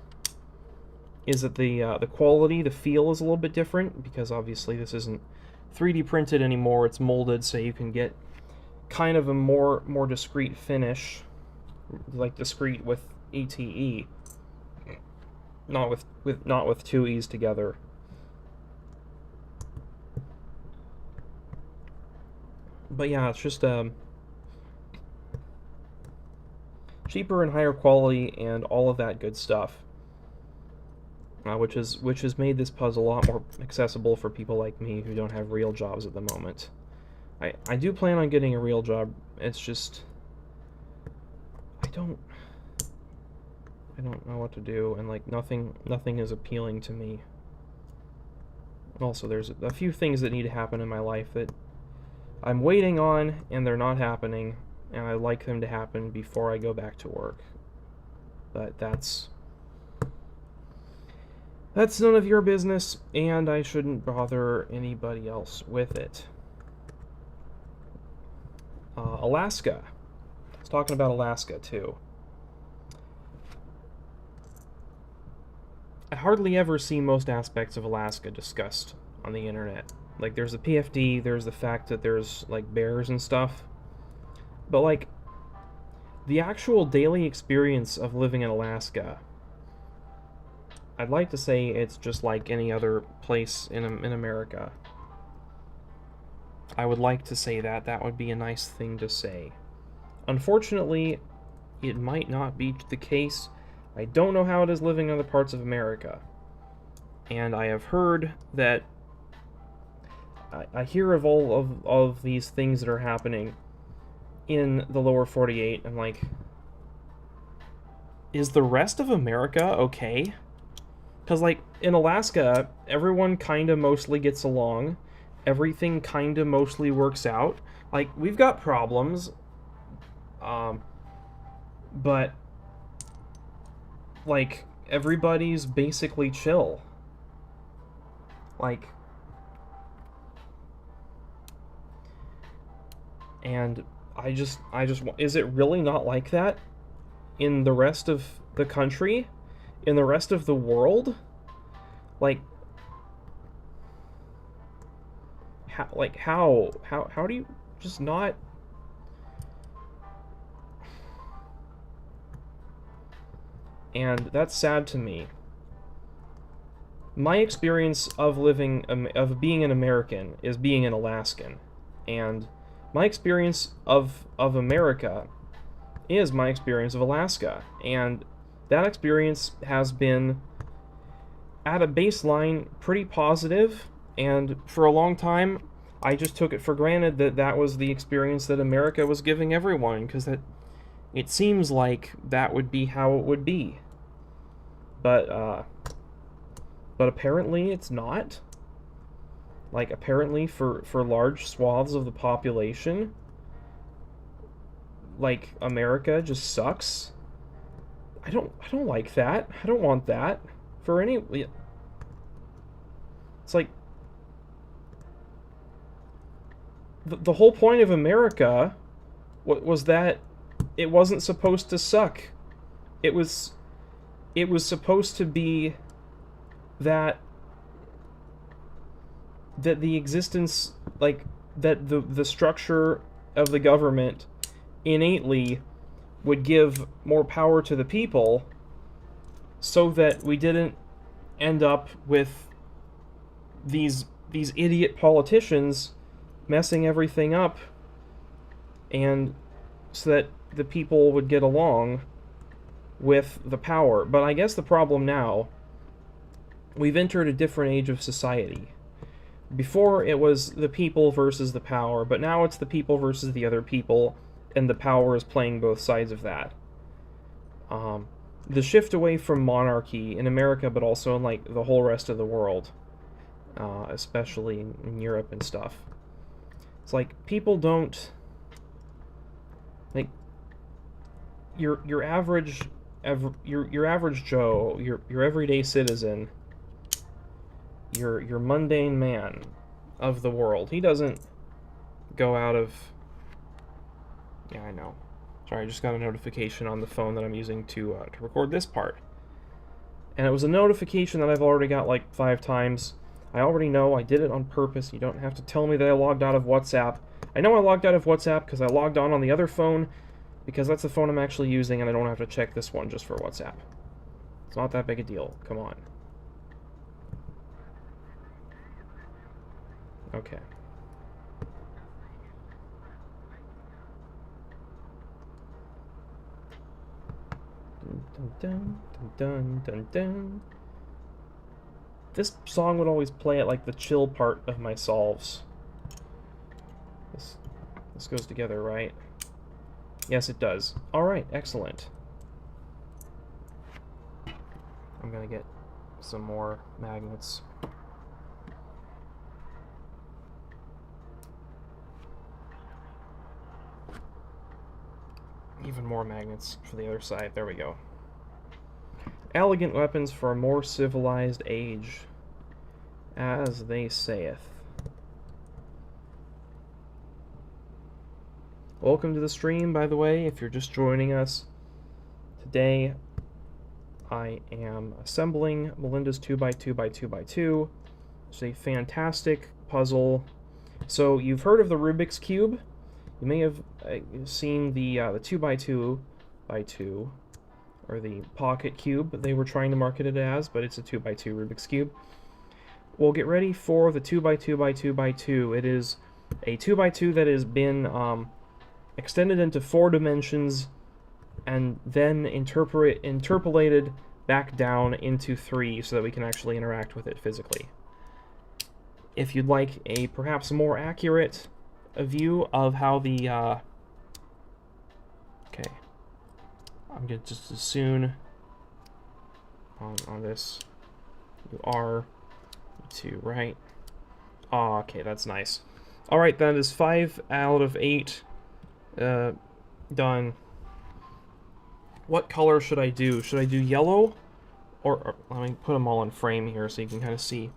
is that the quality, the feel is a little bit different, because obviously this isn't 3D printed anymore. It's molded, so you can get kind of a more discreet finish, like discreet with ETE, not with two E's together. But yeah, it's just cheaper and higher quality and all of that good stuff, which has made this puzzle a lot more accessible for people like me who don't have real jobs at the moment. I do plan on getting a real job. It's just I don't know what to do, and like nothing is appealing to me. Also, there's a few things that need to happen in my life that I'm waiting on, and they're not happening, and I'd like them to happen before I go back to work. But that's none of your business, and I shouldn't bother anybody else with it. Alaska. I was talking about Alaska, too. I hardly ever see most aspects of Alaska discussed on the internet. Like, there's the PFD, there's the fact that there's, like, bears and stuff. But, like, the actual daily experience of living in Alaska, I'd like to say it's just like any other place in America. I would like to say that. That would be a nice thing to say. Unfortunately, it might not be the case. I don't know how it is living in other parts of America. And I have heard that I hear of all of these things that are happening in the lower 48. I'm like, is the rest of America okay? Because, like, in Alaska, everyone kind of mostly gets along. Everything kind of mostly works out. Like, we've got problems, but, like, everybody's basically chill. Like, and I just, is it really not like that in the rest of the country? In the rest of the world? Like, how do you just not... And that's sad to me. My experience of being an American is being an Alaskan, and my experience of America is my experience of Alaska, and that experience has been, at a baseline, pretty positive, and for a long time, I just took it for granted that that was the experience that America was giving everyone, because it seems like that would be how it would be. But apparently it's not. Like, apparently for large swaths of the population, like, America just sucks. I don't like that. I don't want that for any... It's like, the whole point of America was that it wasn't supposed to suck. It was supposed to be that the existence, like, that the structure of the government innately would give more power to the people, so that we didn't end up with these these idiot politicians messing everything up, and so that the people would get along with the power. But I guess the problem now, we've entered a different age of society. Before, it was the people versus the power, but now it's the people versus the other people, and the power is playing both sides of that. The shift away from monarchy in America, but also in like the whole rest of the world, especially in Europe and stuff. It's like people don't like your average Joe, your everyday citizen, your mundane man of the world. He doesn't go out of. Yeah, I know. Sorry, I just got a notification on the phone that I'm using to record this part. And it was a notification that I've already got like 5 times. I already know I did it on purpose. You don't have to tell me that I logged out of WhatsApp. I know I logged out of WhatsApp because I logged on the other phone, because that's the phone I'm actually using, and I don't have to check this one just for WhatsApp. It's not that big a deal. Come on. Okay. Dun, dun, dun, dun, dun, dun. This song would always play at like the chill part of my solves. This goes together, right? Yes, it does. Alright, excellent. I'm gonna get some more magnets. Even more magnets for the other side. There we go. Elegant weapons for a more civilized age, as they saith. Welcome to the stream, by the way, if you're just joining us. Today, I am assembling Melinda's 2x2x2x2. It's a fantastic puzzle. So, you've heard of the Rubik's Cube? You may have seen the 2x2x2, or the Pocket Cube, they were trying to market it as, but it's a 2x2 Rubik's Cube. Well, get ready for the 2x2x2x2. It is a 2x2 that has been extended into 4 dimensions and then interpolated back down into 3 so that we can actually interact with it physically. If you'd like a perhaps more accurate view of how the okay, I'm gonna just as soon on this you are 2, right? Oh, okay, that's nice. Alright, that is 5 out of 8 done. What color should I do? Should I do yellow? Or let me put them all in frame here so you can kind of see.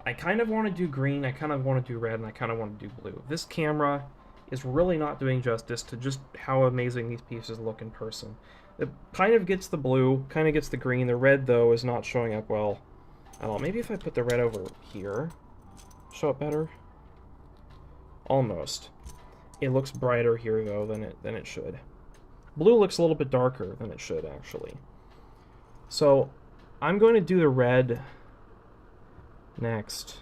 I kind of want to do green, I kind of want to do red, and I kind of want to do blue. This camera is really not doing justice to just how amazing these pieces look in person. It kind of gets the blue, kind of gets the green. The red, though, is not showing up well at all. Maybe if I put the red over here, show up better? Almost. It looks brighter here, though, than it should. Blue looks a little bit darker than it should, actually. So, I'm going to do the red next.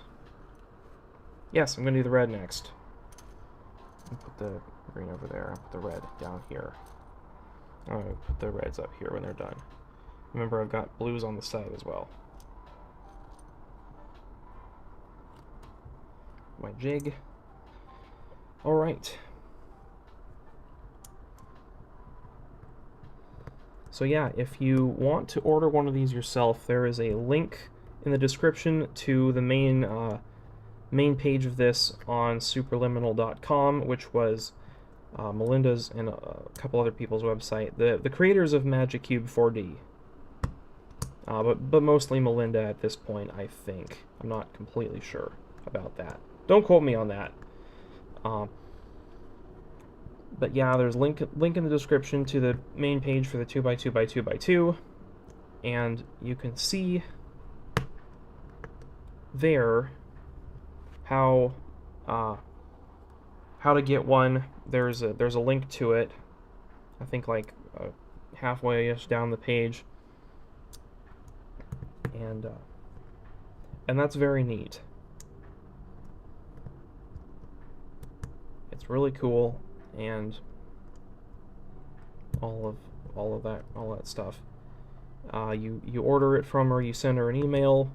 Yes, I'm going to do the red next. I'll put the green over there. I'll put the red down here. I'll put the reds up here when they're done. Remember, I've got blues on the side as well. My jig. Alright. So yeah, if you want to order one of these yourself, there is a link in the description to the main page of this on superliminal.com, which was Melinda's and a couple other people's website. The creators of Magic Cube 4D. But mostly Melinda at this point, I think. I'm not completely sure about that. Don't quote me on that. But yeah, there's a link in the description to the main page for the 2x2x2x2, and you can see there how to get one. There's a link to it. I think like halfway-ish down the page, and that's very neat. It's really cool, and all that stuff. You order it from her. You send her an email.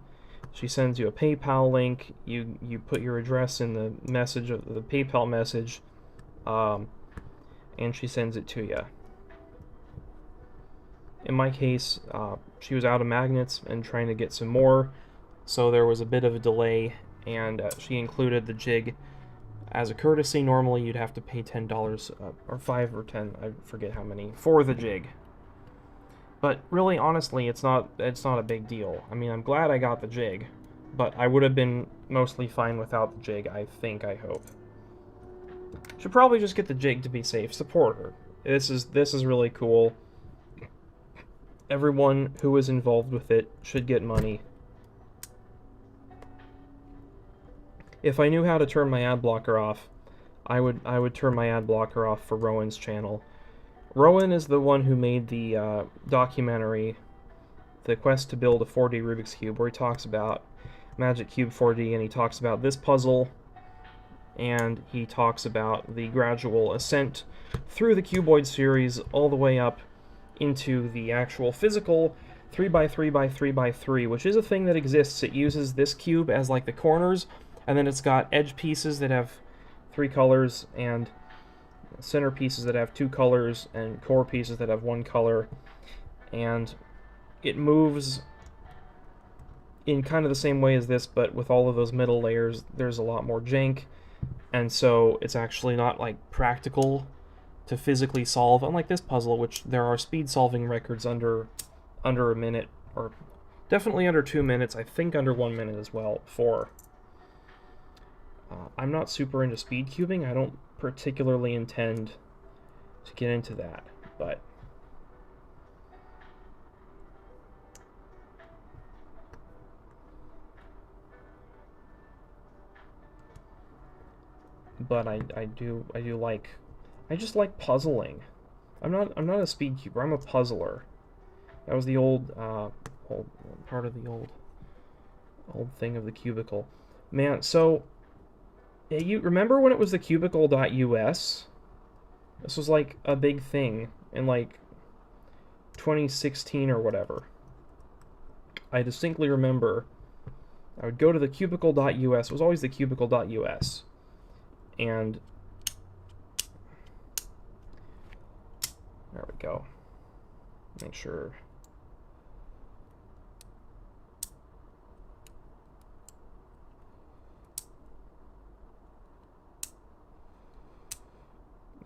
She sends you a PayPal link. You put your address in the message of the PayPal message, and she sends it to you. In my case, she was out of magnets and trying to get some more, so there was a bit of a delay, and she included the jig as a courtesy. Normally you'd have to pay $10, or 5 or 10, I forget how many, for the jig. But really, honestly, it's not a big deal. I mean, I'm glad I got the jig, but I would have been mostly fine without the jig, I hope. Should probably just get the jig to be safe. Support her. This is really cool. Everyone who is involved with it should get money. If I knew how to turn my ad blocker off, I would turn my ad blocker off for Rowan's channel. Rowan is the one who made the documentary, The Quest to Build a 4D Rubik's Cube, where he talks about Magic Cube 4D, and he talks about this puzzle, and he talks about the gradual ascent through the cuboid series all the way up into the actual physical 3x3x3x3, which is a thing that exists. It uses this cube as like the corners, and then it's got edge pieces that have 3 colors, and center pieces that have 2 colors, and core pieces that have 1 color, and it moves in kind of the same way as this, but with all of those middle layers there's a lot more jank, and so it's actually not like practical to physically solve, unlike this puzzle, which there are speed solving records under a minute, or definitely under 2 minutes, I think under 1 minute as well, for. I'm not super into speed cubing. I don't particularly intend to get into that, but I just like puzzling. I'm not a speed cuber. I'm a puzzler. That was the old part of the old thing of the cubicle. Man, so you remember when it was the cubicle.us? This was like a big thing in like 2016 or whatever. I distinctly remember I would go to the cubicle.us. It was always the cubicle.us. And there we go. Make sure.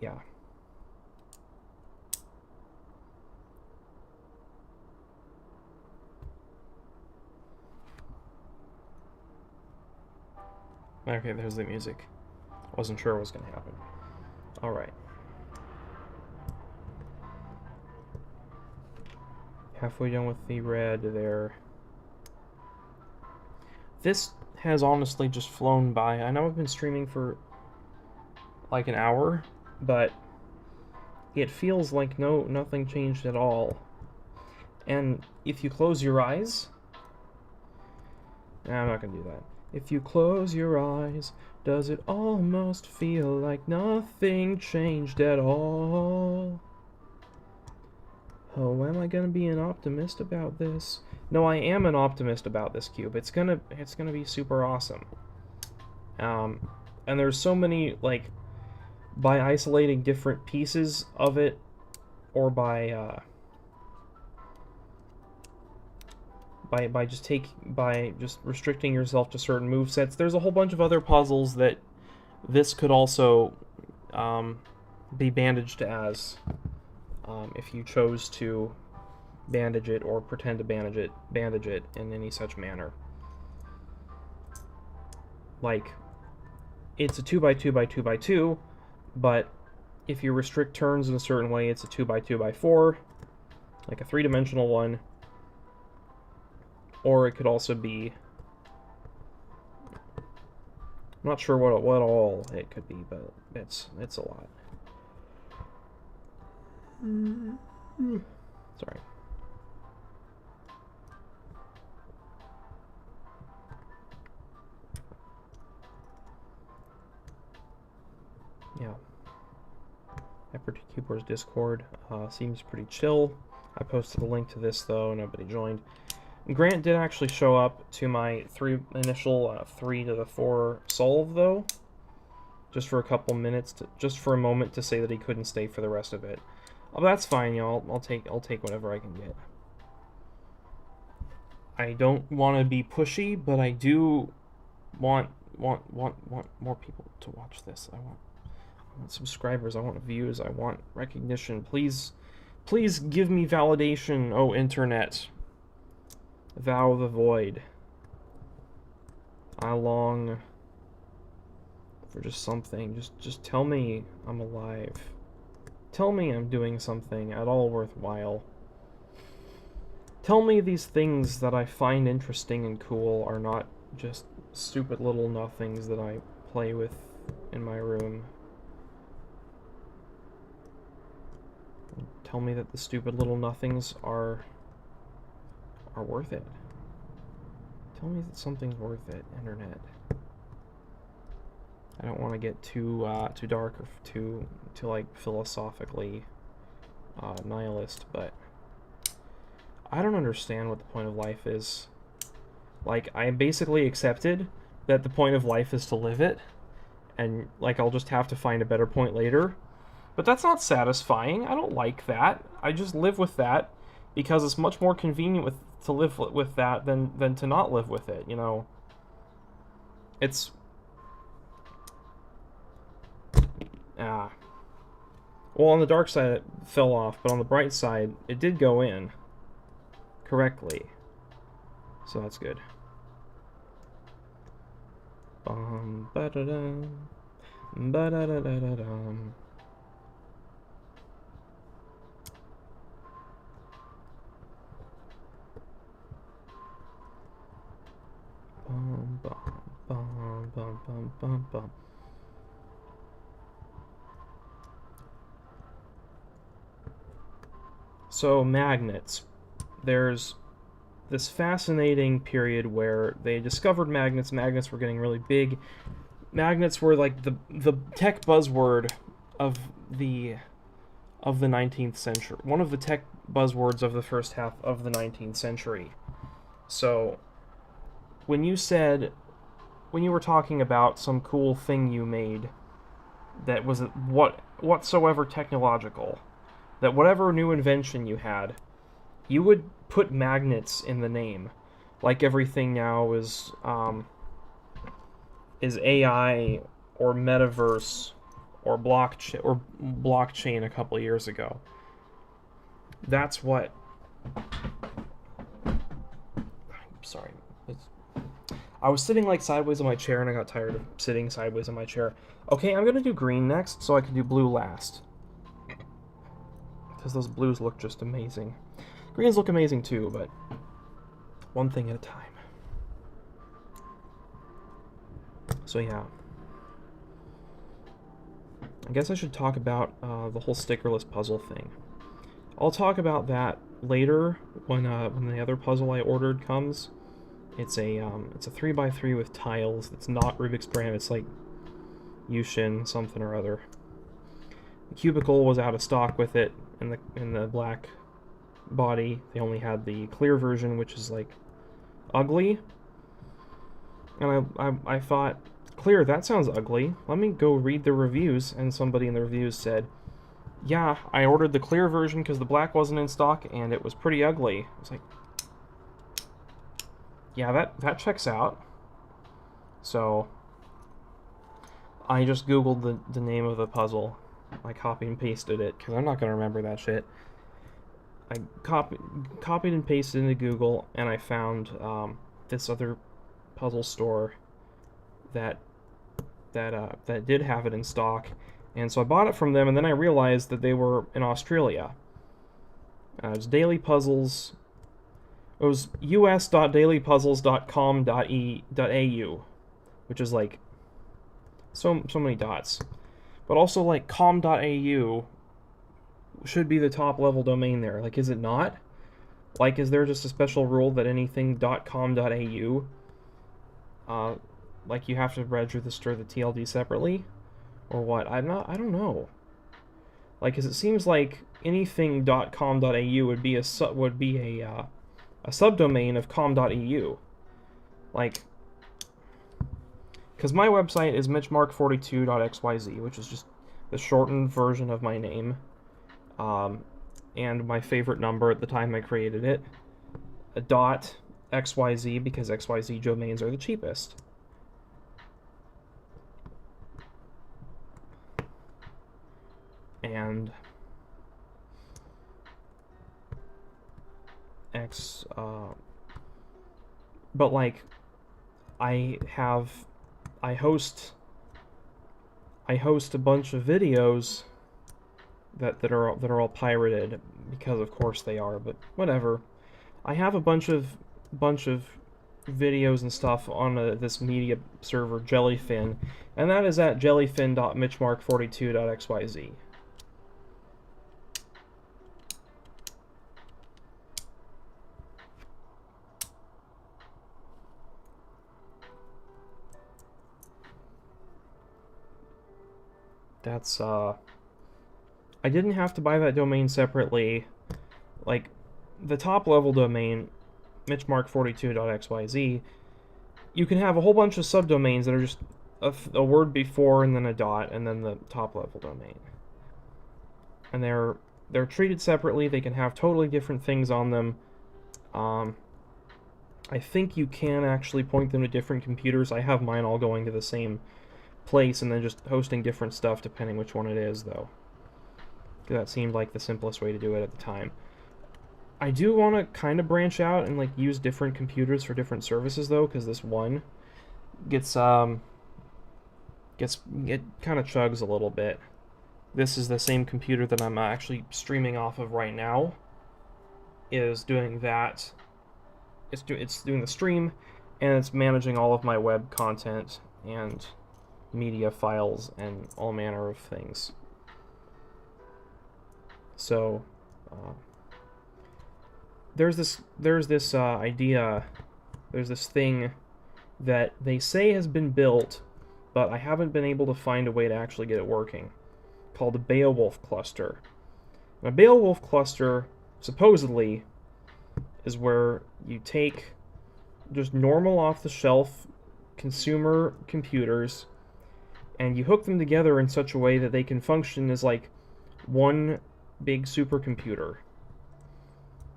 Yeah. Okay, there's the music. Wasn't sure what was going to happen. Alright. Halfway done with the red there. This has honestly just flown by. I know I've been streaming for like an hour, but it feels like nothing changed at all. And if you close your eyes... Nah, I'm not gonna do that. If you close your eyes, does it almost feel like nothing changed at all? Oh, am I gonna be an optimist about this? No, I am an optimist about this cube. It's gonna be super awesome. And there's so many, like, by isolating different pieces of it, or by just restricting yourself to certain movesets. There's a whole bunch of other puzzles that this could also be bandaged as, if you chose to bandage it or pretend to bandage it in any such manner. Like, it's a 2x2x2x2, but if you restrict turns in a certain way, it's a 2x2x4, like a 3-dimensional one. Or it could also be, I'm not sure what all it could be, but it's a lot. Sorry. Yeah. Hardcore's Discord. Seems pretty chill. I posted a link to this though, nobody joined. Grant did actually show up to my initial 3 to the 4 solve though, just for a couple minutes, just for a moment to say that he couldn't stay for the rest of it. Oh, that's fine, y'all. I'll take whatever I can get. I don't want to be pushy, but I do want more people to watch this. I want subscribers. I want views. I want recognition. Please give me validation. Oh, internet. Thou the void. I long for just something. Just tell me I'm alive. Tell me I'm doing something at all worthwhile. Tell me these things that I find interesting and cool are not just stupid little nothings that I play with in my room. Tell me that the stupid little nothings are worth it. Tell me that something's worth it, internet. I don't want to get too dark or too like philosophically nihilist, but I don't understand what the point of life is. Like, I basically accepted that the point of life is to live it, and like I'll just have to find a better point later. But that's not satisfying. I don't like that. I just live with that because it's much more convenient to live with that than to not live with it, you know. It's well, on the dark side it fell off, but on the bright side it did go in correctly. So that's good. Ba-da-dum, ba-da-da-da-da-dum. Bum, bum, bum, bum, bum, bum, bum. So, magnets. There's this fascinating period where they discovered magnets. Magnets were getting really big. Magnets were like the tech buzzword of the 19th century. One of the tech buzzwords of the first half of the 19th century. So, when you were talking about some cool thing you made that was whatsoever technological, that whatever new invention you had, you would put magnets in the name. Like everything now is AI or metaverse or blockchain a couple years ago. That's what. Sorry. I was sitting like sideways on my chair and I got tired of sitting sideways on my chair. Okay, I'm gonna do green next so I can do blue last. Because those blues look just amazing. Greens look amazing too, but one thing at a time. So yeah. I guess I should talk about the whole stickerless puzzle thing. I'll talk about that later when the other puzzle I ordered comes. It's a 3x3 with tiles. It's not Rubik's Brand. It's like Yushin something or other. The Cubicle was out of stock with it in the black body. They only had the clear version, which is like ugly. And I thought, clear, that sounds ugly. Let me go read the reviews. And somebody in the reviews said, yeah, I ordered the clear version because the black wasn't in stock and it was pretty ugly. I was like, yeah, that checks out. So I just googled the name of the puzzle. I copy and pasted it because I'm not going to remember that shit. I copied and pasted into Google, and I found this other puzzle store that did have it in stock, and so I bought it from them. And then I realized that they were in Australia. It was Daily Puzzles. It was us.dailypuzzles.com.au, which is like so many dots. But also, like, com.au should be the top level domain there. Like, is it not? Like, is there just a special rule that anything .com.au, like, you have to register the TLD separately? Or what? I don't know. Like, 'cause it seems like anything .com.au would be a subdomain of com.eu. Like, because my website is mitchmark42.xyz, which is just the shortened version of my name, and my favorite number at the time I created it, a .xyz, because xyz domains are the cheapest. And but like, I host a bunch of videos that are all pirated, because of course they are, but whatever. I have a bunch of videos and stuff on this media server Jellyfin, and that is at jellyfin.mitchmark42.xyz. That's I didn't have to buy that domain separately. Like, the top level domain, mitchmark42.xyz, you can have a whole bunch of subdomains that are just a word before and then a dot and then the top level domain. And they're treated separately. They can have totally different things on them. I think you can actually point them to different computers. I have mine all going to the same place and then just hosting different stuff depending which one it is, though. That seemed like the simplest way to do it at the time. I do want to kind of branch out and like use different computers for different services, though, because this one it kind of chugs a little bit. This is the same computer that I'm actually streaming off of right now. Is doing that. It's doing the stream, and it's managing all of my web content and media files and all manner of things. So there's this idea, there's this thing that they say has been built, but I haven't been able to find a way to actually get it working, called a Beowulf cluster. And a Beowulf cluster, supposedly, is where you take just normal off-the-shelf consumer computers and you hook them together in such a way that they can function as like one big supercomputer.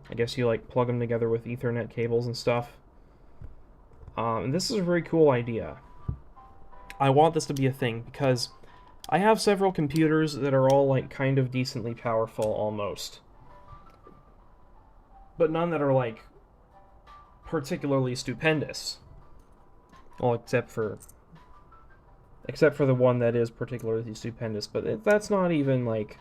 I guess you like plug them together with Ethernet cables and stuff. And this is a very cool idea. I want this to be a thing because I have several computers that are all like kind of decently powerful almost, but none that are like particularly stupendous. Well, except for the one that is particularly stupendous, but that's not even like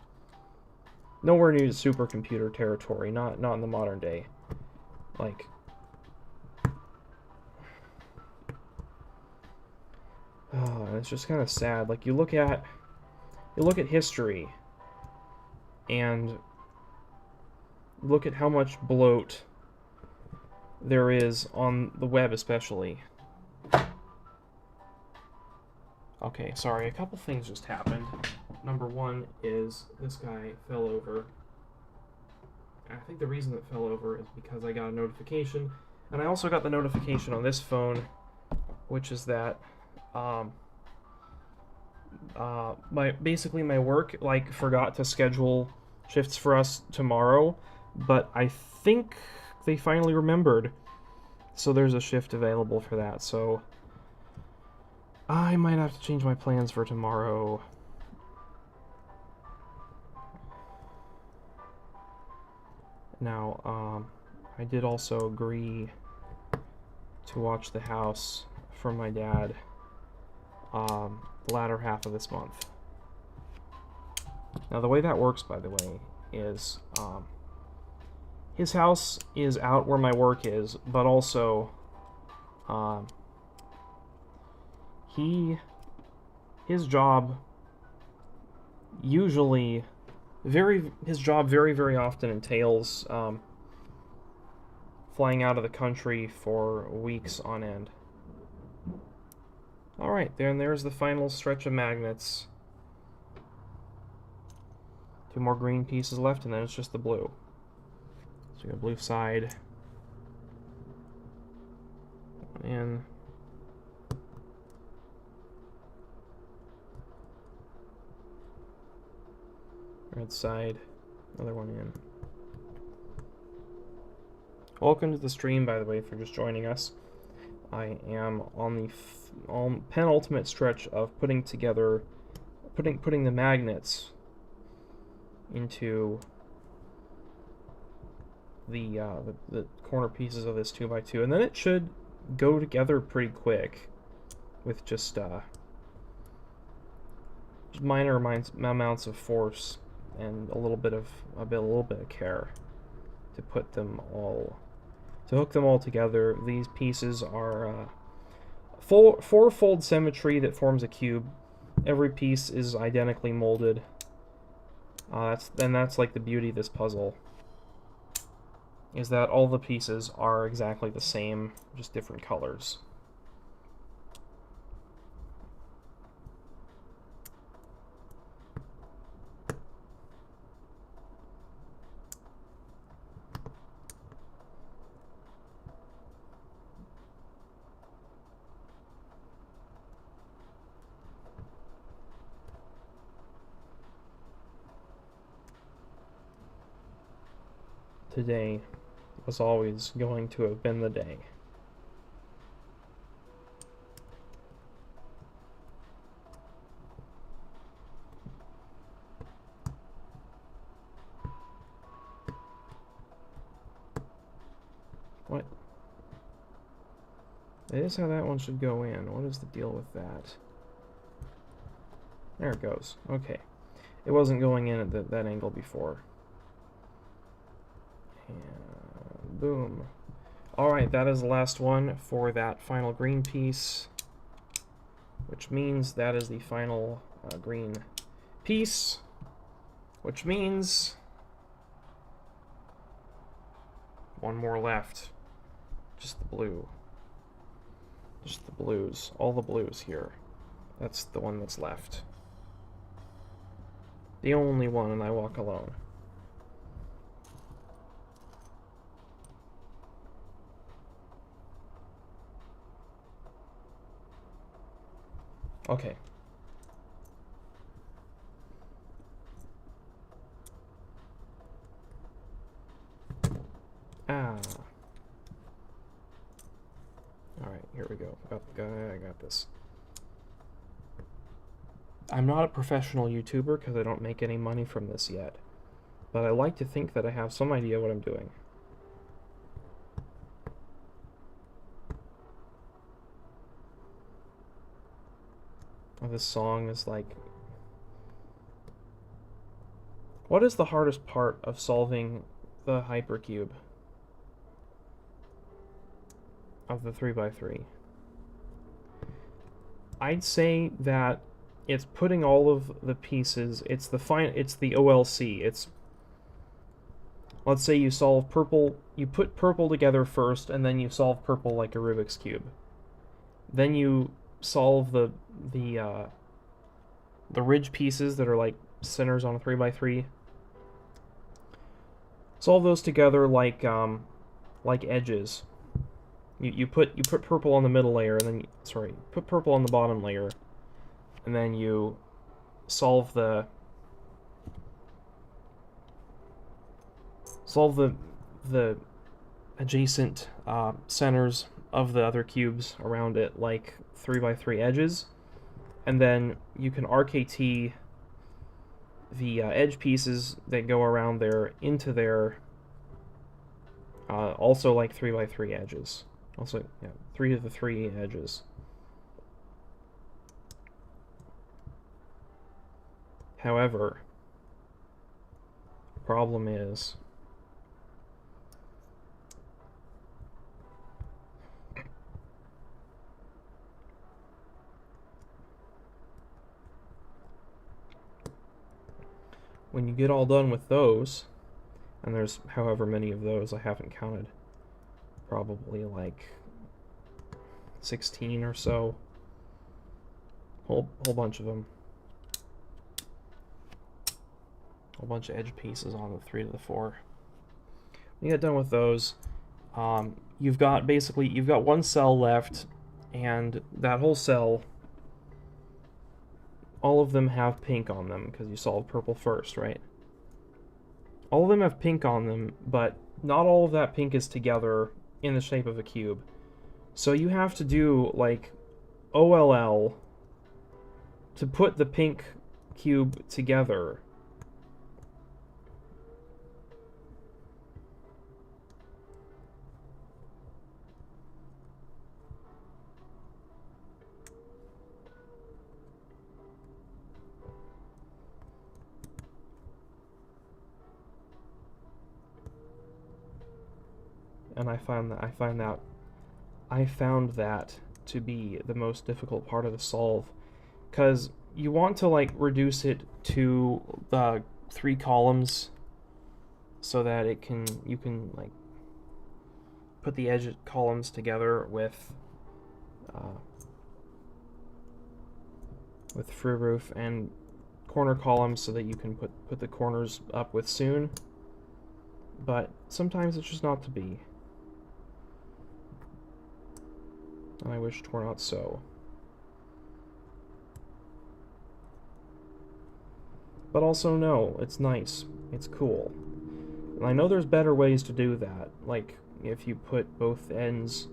nowhere near supercomputer territory. Not in the modern day. Like, it's just kind of sad. Like, you look at history and look at how much bloat there is on the web, especially. Okay, sorry, a couple things just happened. Number one is this guy fell over. And I think the reason it fell over is because I got a notification, and I also got the notification on this phone, which is that basically my work like forgot to schedule shifts for us tomorrow, but I think they finally remembered, so there's a shift available for that. So I might have to change my plans for tomorrow. Now, I did also agree to watch the house from my dad the latter half of this month. Now, the way that works, by the way, is his house is out where my work is, but also his job very often entails flying out of the country for weeks on end. Alright, there's the final stretch of magnets 2 more green pieces left, and then it's just the blue. So we got blue side. One in. Red side. Another one in. Welcome to the stream, by the way, if you're just joining us. I am on the penultimate stretch of putting the magnets into the corner pieces of this 2x2, and then it should go together pretty quick with just minor amounts of force and a little bit of care to hook them all together. These pieces are four-fold symmetry that forms a cube. Every piece is identically molded. That's like the beauty of this puzzle, is that all the pieces are exactly the same, just different colors. Today was always going to have been the day. What? That is how that one should go in. What is the deal with that? There it goes. Okay. It wasn't going in at that angle before. And boom. Alright, that is the last one for that final green piece, which means that is the final green piece, which means one more left. Just the blue. Just the blues. All the blues here. That's the one that's left. The only one, and I walk alone. Okay. Ah. Alright, here we go. I got this. I'm not a professional YouTuber because I don't make any money from this yet. But I like to think that I have some idea what I'm doing. This song is like... What is the hardest part of solving the hypercube of the 3x3? I'd say that it's putting all of the pieces, it's the OLC. It's, let's say you solve purple, you put purple together first, and then you solve purple like a Rubik's Cube. Then you solve the ridge pieces that are like centers on a 3x3. Solve those together like edges. You put purple on the middle layer, and then put purple on the bottom layer, and then you solve the adjacent centers of the other cubes around it like 3x3 edges, and then you can RKT the edge pieces that go around there into their also like 3x3 edges. Also, yeah, 3 of the 3 edges. However, problem is when you get all done with those, and there's however many of those, I haven't counted, probably like 16 or so, whole bunch of them. a bunch of edge pieces on the 3 to the 4. When you get done with those, you've got one cell left, and that whole cell, all of them have pink on them because you solved purple first, right? All of them have pink on them, but not all of that pink is together in the shape of a cube. So you have to do, like, OLL to put the pink cube together. And I found that to be the most difficult part of the solve, because you want to, like, reduce it to 3 columns so that you can like put the edge columns together with free roof, and corner columns so that you can put the corners up with soon. But sometimes it's just not to be. And I wish it were not so. But also, no, it's nice. It's cool. And I know there's better ways to do that. Like, if you put both ends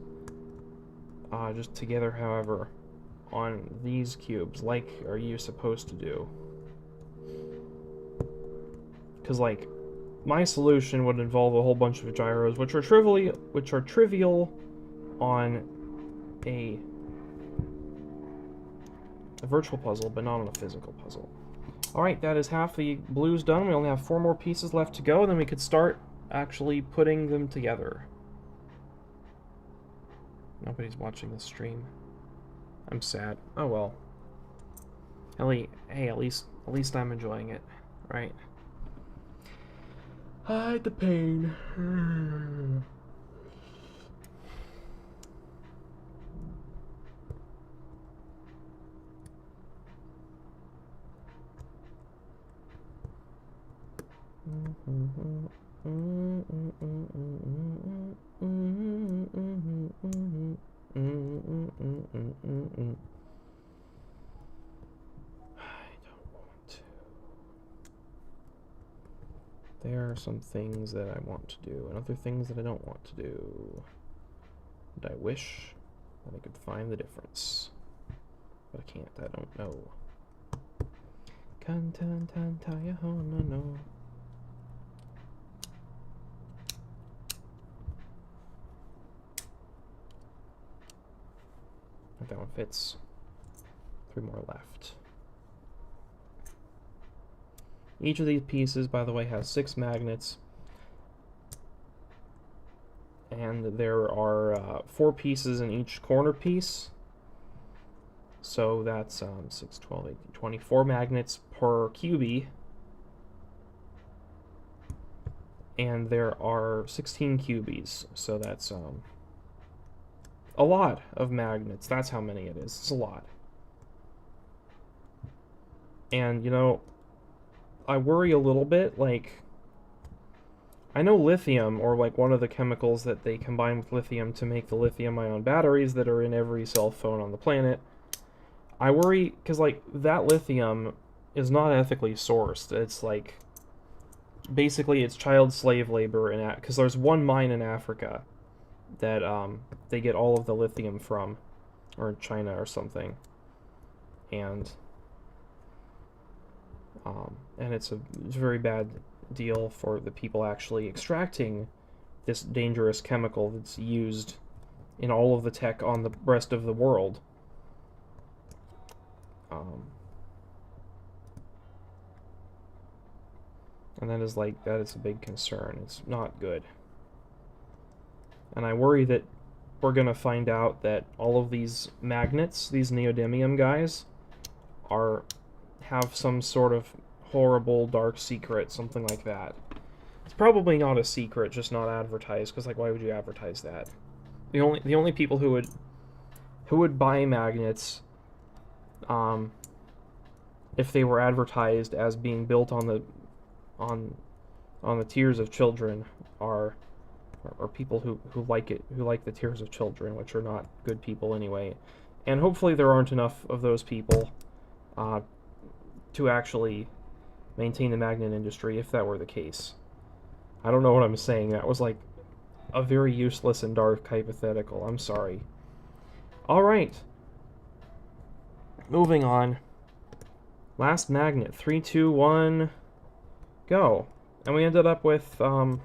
just together, however, on these cubes, like are you supposed to do. Because, like, my solution would involve a whole bunch of gyros, which are trivial on a virtual puzzle, but not on a physical puzzle. Alright, that is half the blues done. We only have 4 more pieces left to go, and then we could start actually putting them together. Nobody's watching the stream. I'm sad. Oh well. Hey, at least I'm enjoying it, right? Hide the pain. There are some things that I want to do, and other things that I don't want to do. And I wish that I could find the difference. But I can't, I don't know. That one fits. 3 more left. Each of these pieces, by the way, has 6 magnets. And there are 4 pieces in each corner piece. So that's 6, 12, 18, 24 magnets per cubie. And there are 16 cubies. So that's a lot of magnets. That's how many it is. It's a lot. And, you know, I worry a little bit, like, I know lithium, or like one of the chemicals that they combine with lithium to make the lithium-ion batteries that are in every cell phone on the planet. I worry, because, like, that lithium is not ethically sourced. It's, like, basically it's child slave labor, because there's one mine in Africa that they get all of the lithium from, or in China or something. And it's a very bad deal for the people actually extracting this dangerous chemical that's used in all of the tech on the rest of the world. And that is a big concern. It's not good. And I worry that we're going to find out that all of these magnets, these neodymium guys, have some sort of horrible dark secret, something like that. It's probably not a secret, just not advertised, because, like, why would you advertise that? The only people who would buy magnets if they were advertised as being built on on the tears of children are people who like it, who like the tears of children, which are not good people anyway. And hopefully there aren't enough of those people to actually maintain the magnet industry, if that were the case. I don't know what I'm saying. That was like a very useless and dark hypothetical. I'm sorry. Alright. Moving on. Last magnet. 3, 2, 1, go. And we ended up with 2,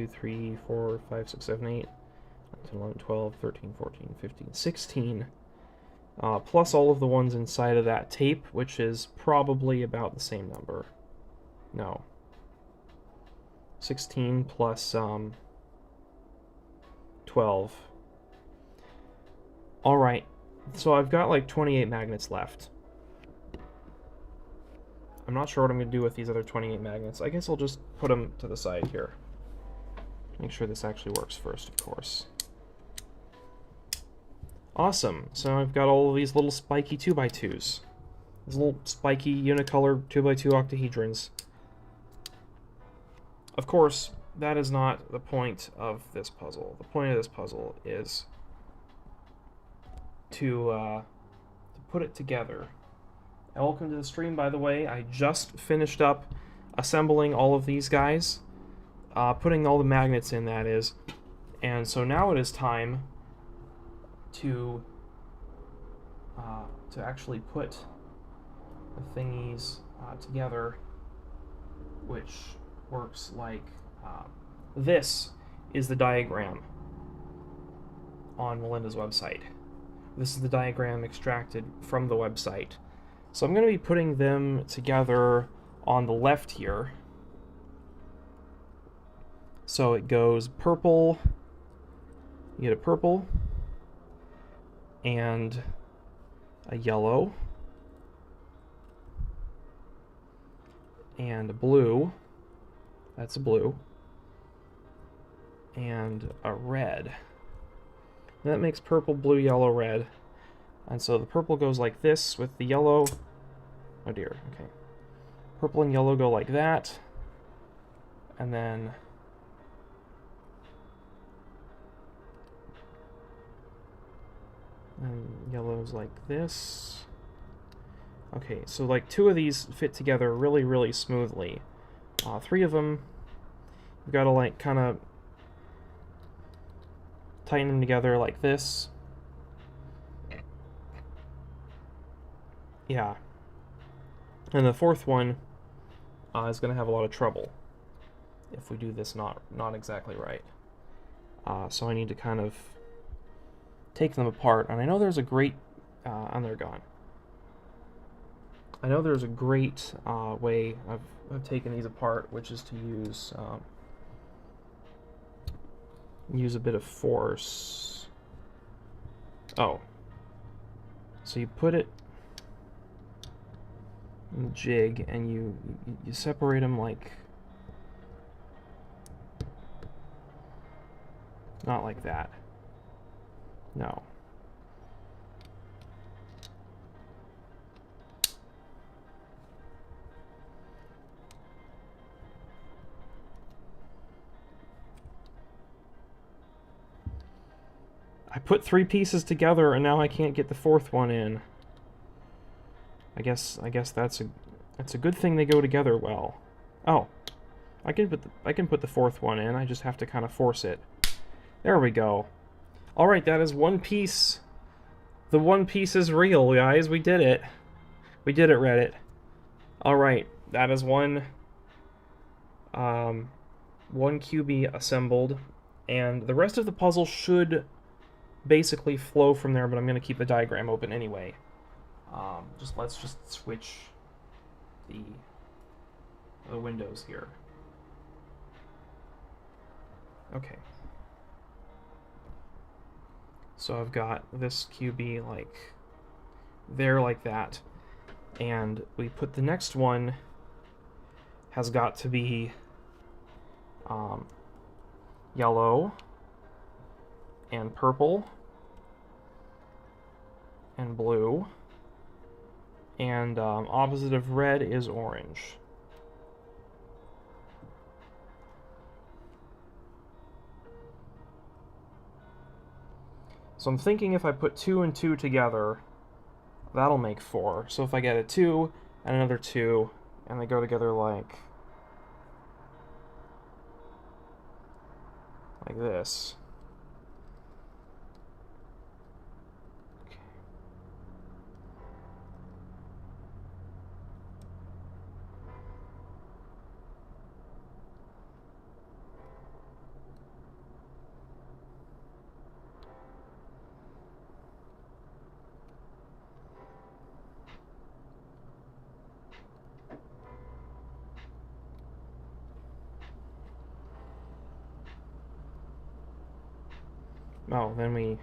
3, 4, 5, 6, 7, 8, 10, 11, 12, 13, 14, 15, 16. Plus all of the ones inside of that tape, which is probably about the same number. No. 16 plus 12. Alright, so I've got like 28 magnets left. I'm not sure what I'm going to do with these other 28 magnets. I guess I'll just put them to the side here. Make sure this actually works first, of course. Awesome, so I've got all of these little spiky 2x2s. These little spiky unicolor 2x2 octahedrons. Of course, that is not the point of this puzzle. The point of this puzzle is to put it together. And welcome to the stream, by the way. I just finished up assembling all of these guys. Putting all the magnets in, that is. And so now it is time to actually put the thingies together, which works like this is the diagram on Melinda's website. This is the diagram extracted from the website. So I'm going to be putting them together on the left here. So it goes purple, you get a purple, and a yellow, and a blue, that's a blue, and a red. And that makes purple, blue, yellow, red. And so the purple goes like this with the yellow. Oh dear, okay. Purple and yellow go like that. And then yellow's like this. Okay, so like 2 of these fit together really, really smoothly. 3 of them, you've got to like kind of tighten them together like this. Yeah. And the 4th one is going to have a lot of trouble if we do this not exactly right. So I need to kind of take them apart. And I know there's a great... and they're gone. I know there's a great way of taking these apart, which is to use a bit of force. Oh. So you put it in the jig, and you separate them like... Not like that. No. I put 3 pieces together and now I can't get the 4th one in. I guess that's a good thing they go together well. Oh, I can put the 4th one in. I just have to kind of force it. There we go. All right, that is 1 piece. The 1 piece is real, guys. We did it. We did it, Reddit. All right, that is one QB assembled, and the rest of the puzzle should basically flow from there, but I'm going to keep the diagram open anyway. Let's just switch the windows here. Okay. So I've got this QB like there, like that, and we put the next one has got to be yellow and purple and blue And opposite of red is orange. So I'm thinking if I put 2 and 2 together, that'll make 4. So if I get a 2 and another 2, and they go together like this. Okay. Oh, then we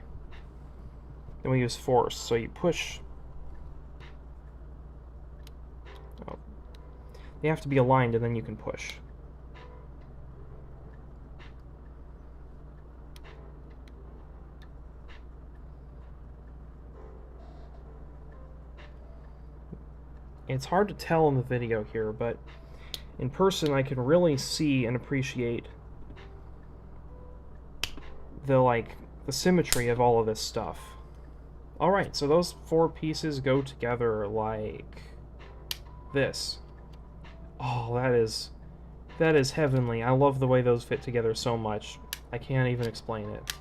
use force. So you push. Oh, they have to be aligned, and then you can push. It's hard to tell in the video here, but in person I can really see and appreciate the symmetry of all of this stuff. Alright, so those 4 pieces go together like this. Oh, that is heavenly. I love the way those fit together so much. I can't even explain it.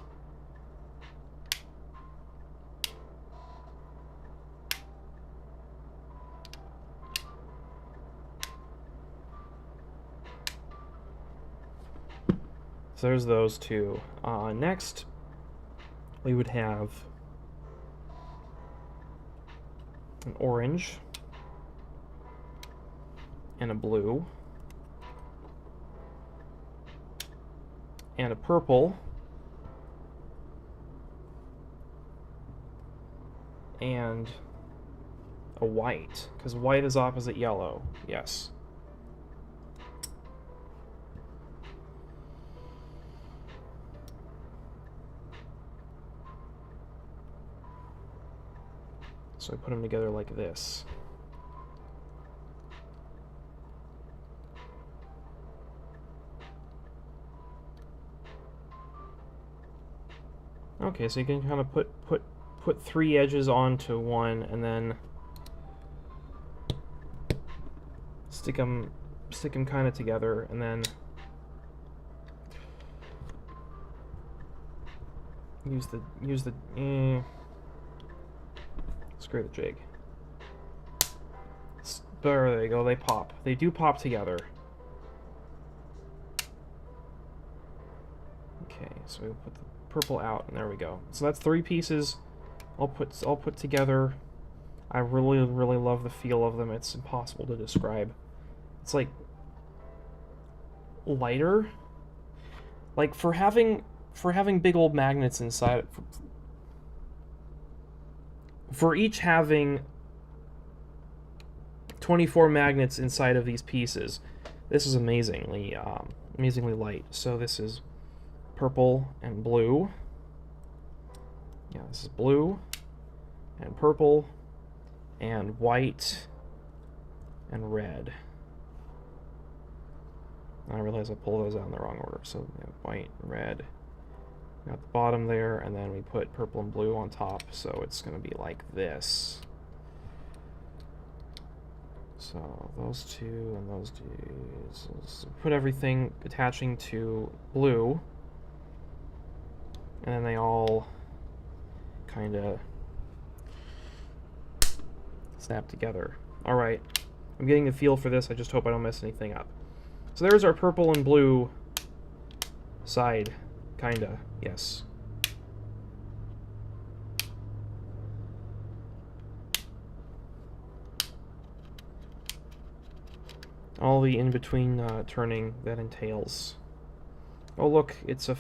So there's those 2. Next, we would have an orange and a blue and a purple and a white, because white is opposite yellow. Yes. So I put them together like this. Okay, so you can kind of put 3 edges onto one, and then stick them kind of together, and then use the screw the jig. There they go. They pop. They do pop together. Okay, so we put the purple out, and there we go. So that's 3 pieces all put together. I really love the feel of them. It's impossible to describe. It's like lighter, like for having big old magnets inside, for each having 24 magnets inside of these pieces. This is amazingly light. So this is purple and blue. Yeah, this is blue and purple and white and red. I realize I pulled those out in the wrong order. So we have white, red, got the bottom there, and then we put purple and blue on top. So it's going to be like this. So those 2 and those 2. So put everything attaching to blue, and then they all kind of snap together. All right, I'm getting the feel for this. I just hope I don't mess anything up. So there's our purple and blue side, kinda, yes. All the in-between turning that entails. Oh look, it's a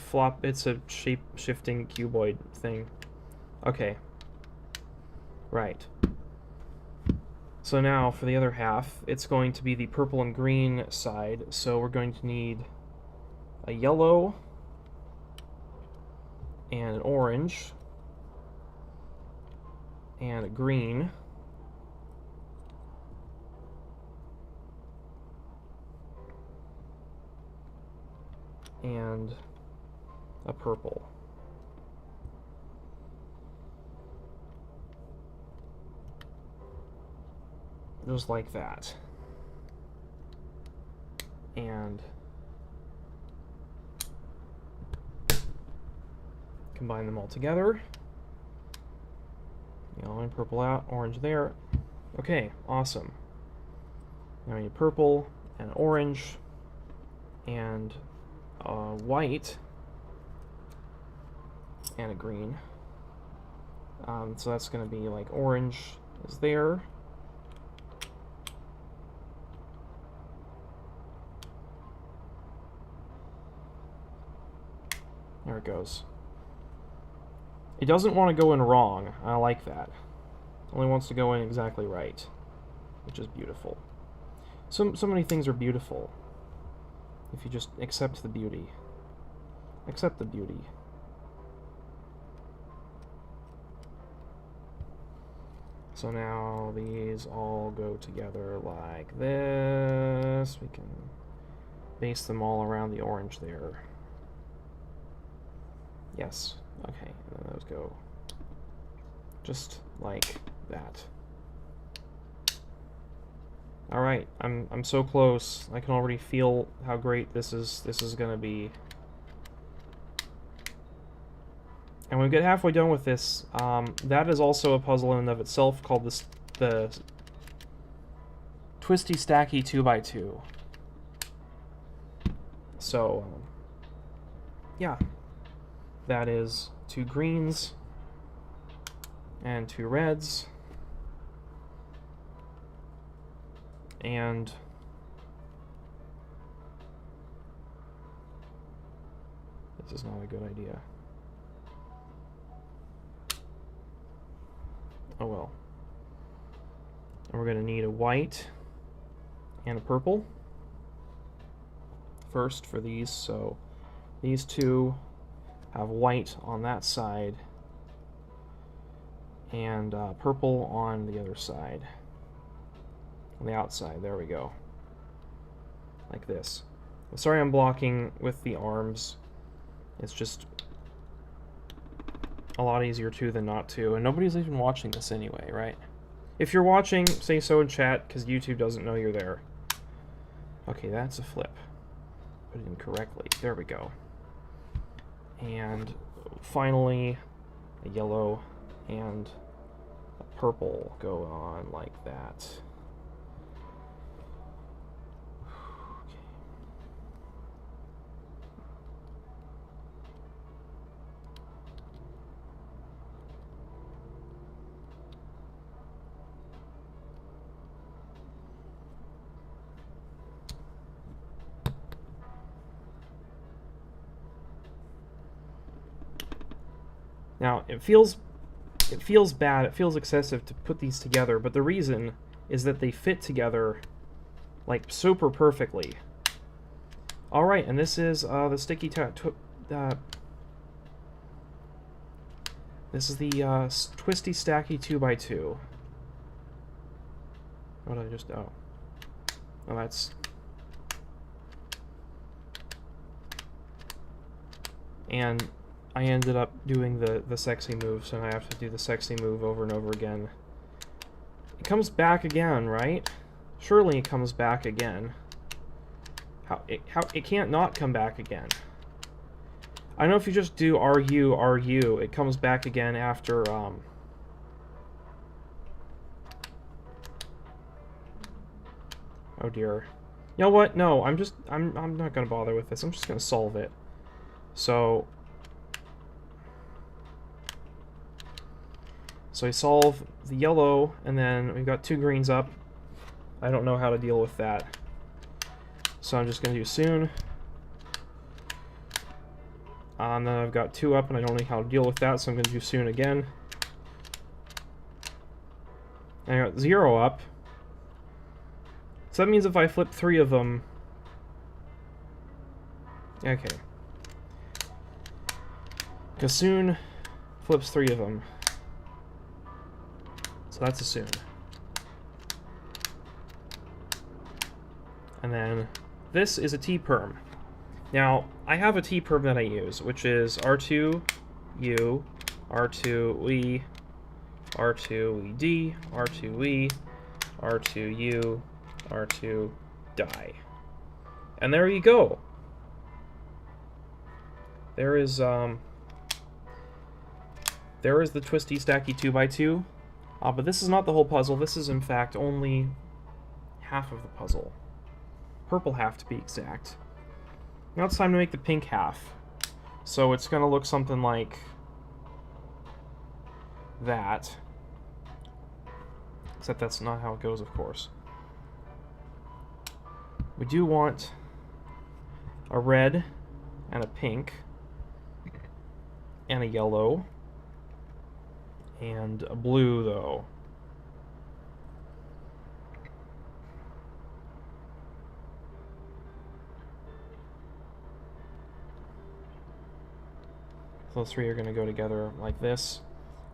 shape-shifting cuboid thing. Okay. Right. So now, for the other half, it's going to be the purple and green side, so we're going to need a yellow and an orange and a green and a purple. Just like that. And combine them all together. Yellow and purple out, orange there. Okay, awesome. Now we need purple and orange and white and a green. So that's going to be like orange is there. There it goes. It doesn't want to go in wrong. I like that. It only wants to go in exactly right, which is beautiful. So many things are beautiful if you just accept the beauty. Accept the beauty. So now these all go together like this. We can base them all around the orange there. Yes. Okay, and then those go just like that. All right, I'm so close. I can already feel how great this is gonna be. And when we get halfway done with this, that is also a puzzle in and of itself called the twisty stacky 2x2. So, yeah. That is 2 greens and 2 reds and this is not a good idea. Oh well. And we're going to need a white and a purple first for these, so these two have white on that side and purple on the other side, on the outside. There we go, like this. I'm sorry I'm blocking with the arms. It's just a lot easier to than not to, and nobody's even watching this anyway, right? If you're watching, say so in chat, because YouTube doesn't know you're there. Okay, that's a flip. Put it in correctly. There we go. And finally, a yellow and a purple go on like that. Now, it feels bad, it feels excessive to put these together, but the reason is that they fit together, like, super perfectly. Alright, and this is the sticky this is the twisty stacky 2x2. What did I just... oh, that's... and I ended up doing the sexy move, so I have to do the sexy move over and over again. It comes back again, right? Surely it comes back again. How it can't not come back again. I know if you just do RU, it comes back again after oh dear. You know what? No, I'm not gonna bother with this. I'm just gonna solve it. So I solve the yellow, and then we've got 2 greens up. I don't know how to deal with that. So I'm just going to do soon. And then I've got 2 up, and I don't know how to deal with that, so I'm going to do soon again. And I got 0 up. So that means if I flip 3 of them... okay. Because soon flips 3 of them. So that's a soon. And then this is a T-perm. Now, I have a T-perm that I use, which is R2U, R2E, R2ED, R2E, R2U, R2 die. And there you go. There is the twisty stacky 2x2. But this is not the whole puzzle. This is in fact only half of the puzzle. Purple half to be exact. Now it's time to make the pink half. So it's going to look something like that. Except that's not how it goes, of course. We do want a red and a pink and a yellow and a blue, though. Those three are going to go together like this,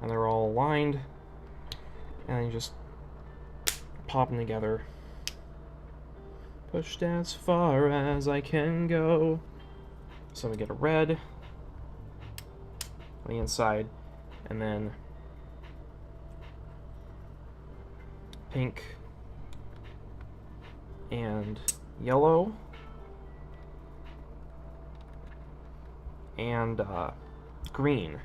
and they're all aligned, and then you just pop them together. Pushed as far as I can go. So we get a red on the inside, and then pink and yellow, and green.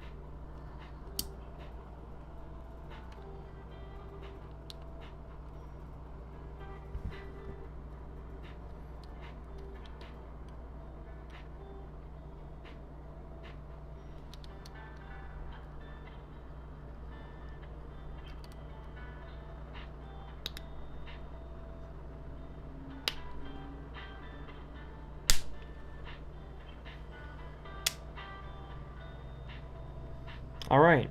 All right.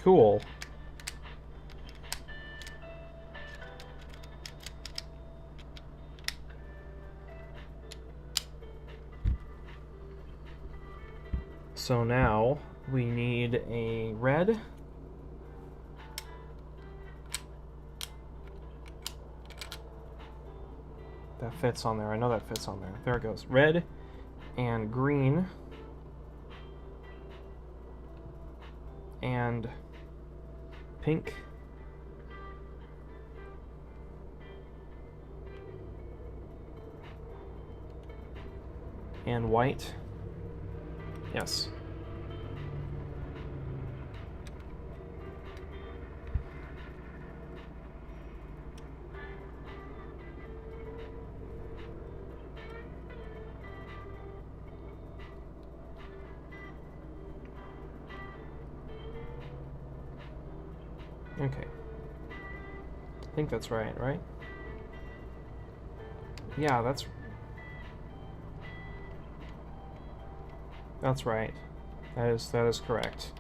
Cool. So now we need a red. That fits on there. I know that fits on there. There it goes. Red and green. And pink. And white. Yes. Okay. I think that's right, right? Yeah, that's right. That is correct.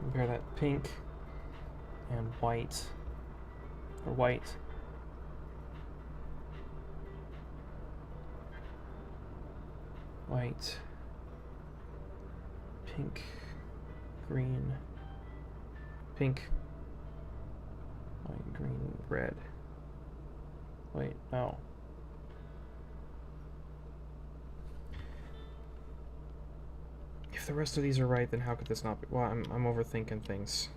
Compare that pink and white, or white. White. Pink, green, pink, white, green, red. Wait, no. If the rest of these are right, then how could this not be? Well, I'm overthinking things.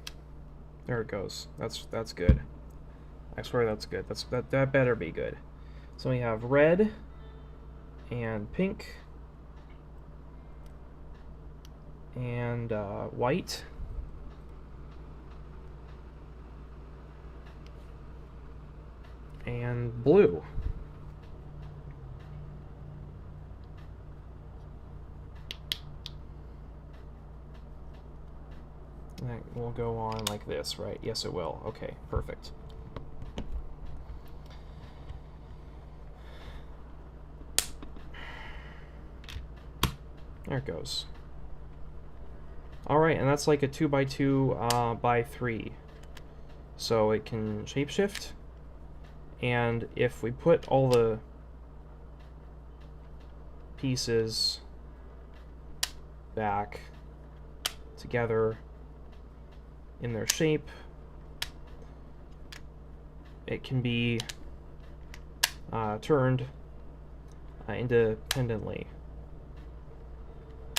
There it goes. That's good. I swear that's good. That better be good. So we have red and pink. And white. And blue. That will go on like this, right? Yes, it will. Okay, perfect. There it goes. Alright, and that's like a 2x2 by 3. So it can shapeshift. And if we put all the pieces back together in their shape, it can be turned independently.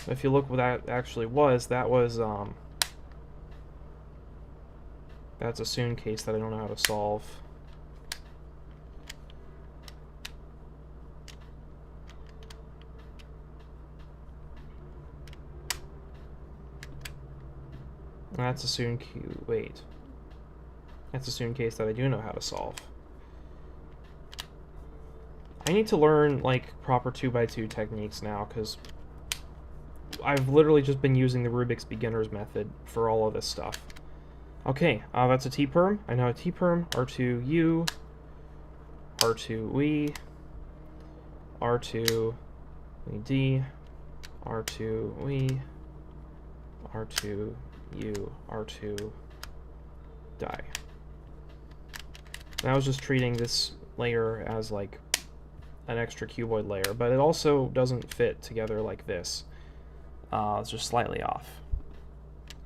If you look what that actually was, that's a soon case that I don't know how to solve. That's a soon wait. That's a soon case that I do know how to solve. I need to learn like proper 2x2 techniques now, because I've literally just been using the Rubik's beginner's method for all of this stuff. Okay, that's a T-perm. I know a T-perm, R2U, R2We, R2D, R2We, R2U, R2 die. And I was just treating this layer as like an extra cuboid layer, but it also doesn't fit together like this. It's just slightly off,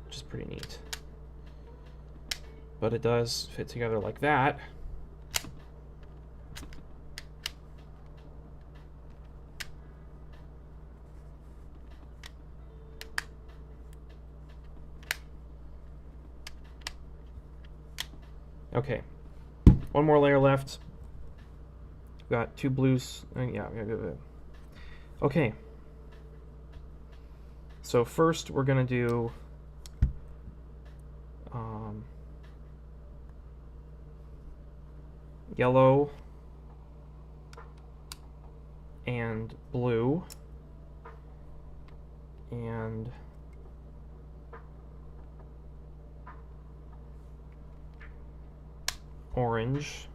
which is pretty neat. But it does fit together like that. Okay, one more layer left. Got two blues. Yeah. Okay. So first we're gonna do yellow and blue and orange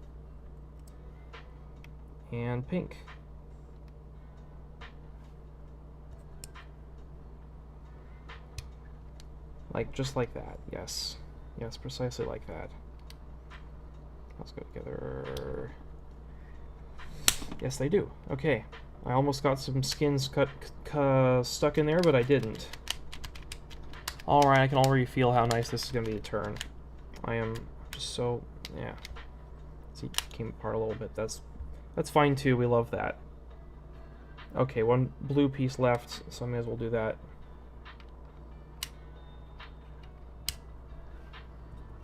and pink. Like, just like that, yes. Yes, precisely like that. Let's go together. Yes, they do. Okay. I almost got some skins stuck in there, but I didn't. Alright, I can already feel how nice this is going to be to turn. I am just so, yeah. See, it came apart a little bit. That's fine too, we love that. Okay, one blue piece left, so I may as well do that.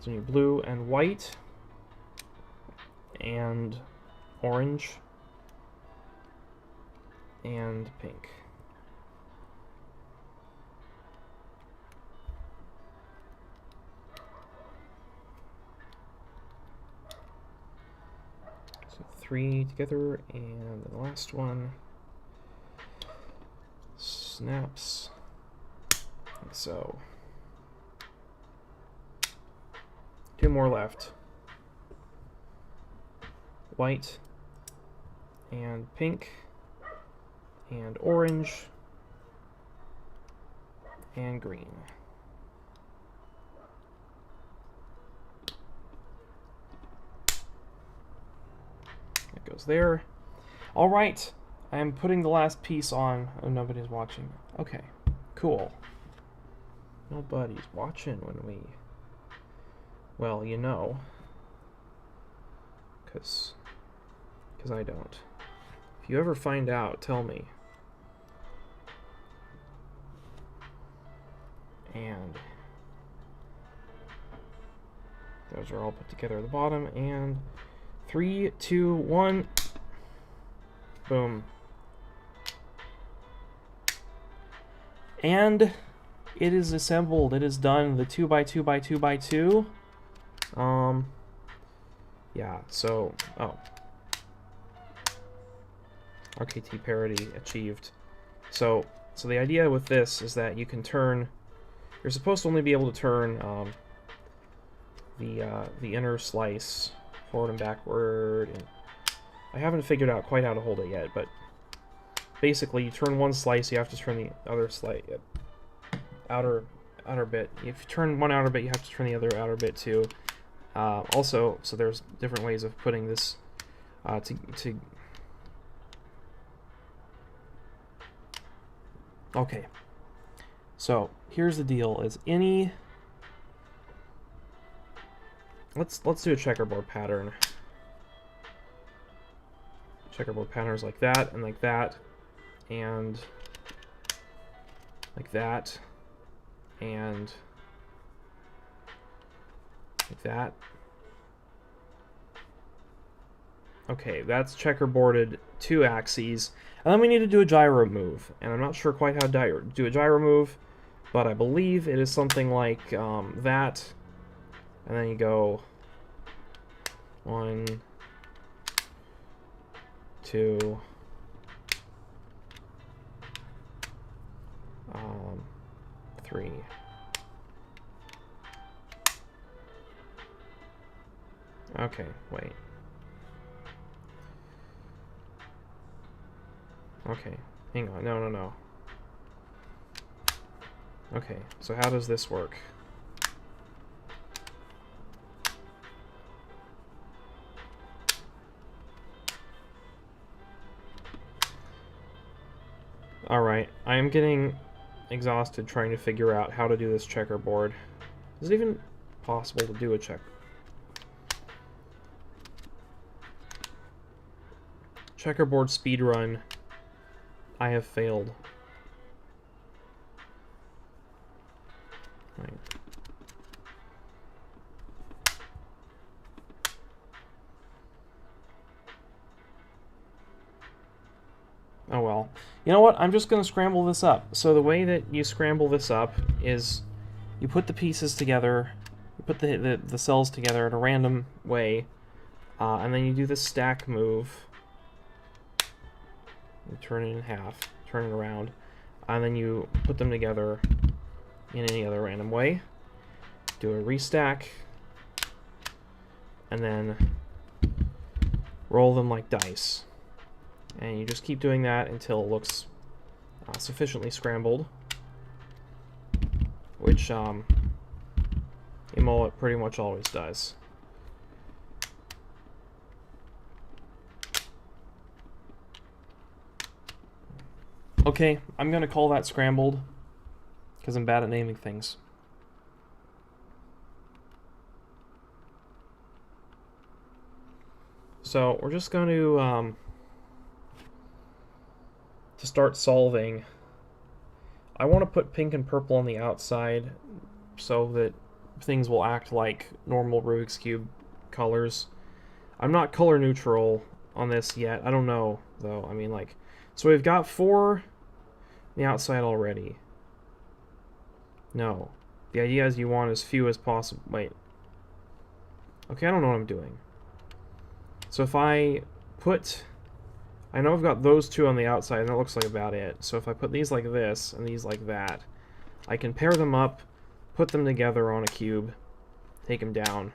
So you need blue and white and orange and pink. So 3 together, and the last one snaps like so. 2 more left. White and pink and orange and green. That goes there. All right, I am putting the last piece on. Oh, nobody's watching. Okay, cool. Nobody's watching when we... Well, you know, because I don't. If you ever find out, tell me. And those are all put together at the bottom, and 3, 2, 1, boom. And it is assembled. It is done. The 2x2x2x2. Yeah, so, oh. RKT parity achieved. So the idea with this is that you can turn, you're supposed to only be able to turn the inner slice forward and backward, and I haven't figured out quite how to hold it yet, but basically you turn one slice, you have to turn the other slice, outer bit. If you turn one outer bit, you have to turn the other outer bit too. Also, so there's different ways of putting this to okay. So here's the deal: is any let's do a checkerboard pattern. checkerboard patterns like that, and like that, and like that, and like that. Okay, that's checkerboarded 2 axes. And then we need to do a gyro move. And I'm not sure quite how to do a gyro move, but I believe it is something like that. And then you go 1, 2, 3. Okay, wait. Okay, hang on. No. Okay, so how does this work? Alright, I am getting exhausted trying to figure out how to do this checkerboard. Is it even possible to do a checkerboard speedrun? I have failed. Right. Oh well. You know what? I'm just going to scramble this up. So the way that you scramble this up is you put the pieces together, you put the cells together in a random way, and then you do the stack move. You turn it in half, turn it around, and then you put them together in any other random way. Do a restack, and then roll them like dice. And you just keep doing that until it looks sufficiently scrambled, which a mullet pretty much always does. Okay, I'm going to call that scrambled, because I'm bad at naming things. So we're just going to start solving. I want to put pink and purple on the outside so that things will act like normal Rubik's Cube colors. I'm not color neutral on this yet. I don't know, though. I mean, like, so we've got 4 on the outside already. No. The idea is you want as few as possible. Wait. Okay, I don't know what I'm doing. So if I put... I know I've got those 2 on the outside, and that looks like about it. So if I put these like this, and these like that, I can pair them up, put them together on a cube, take them down.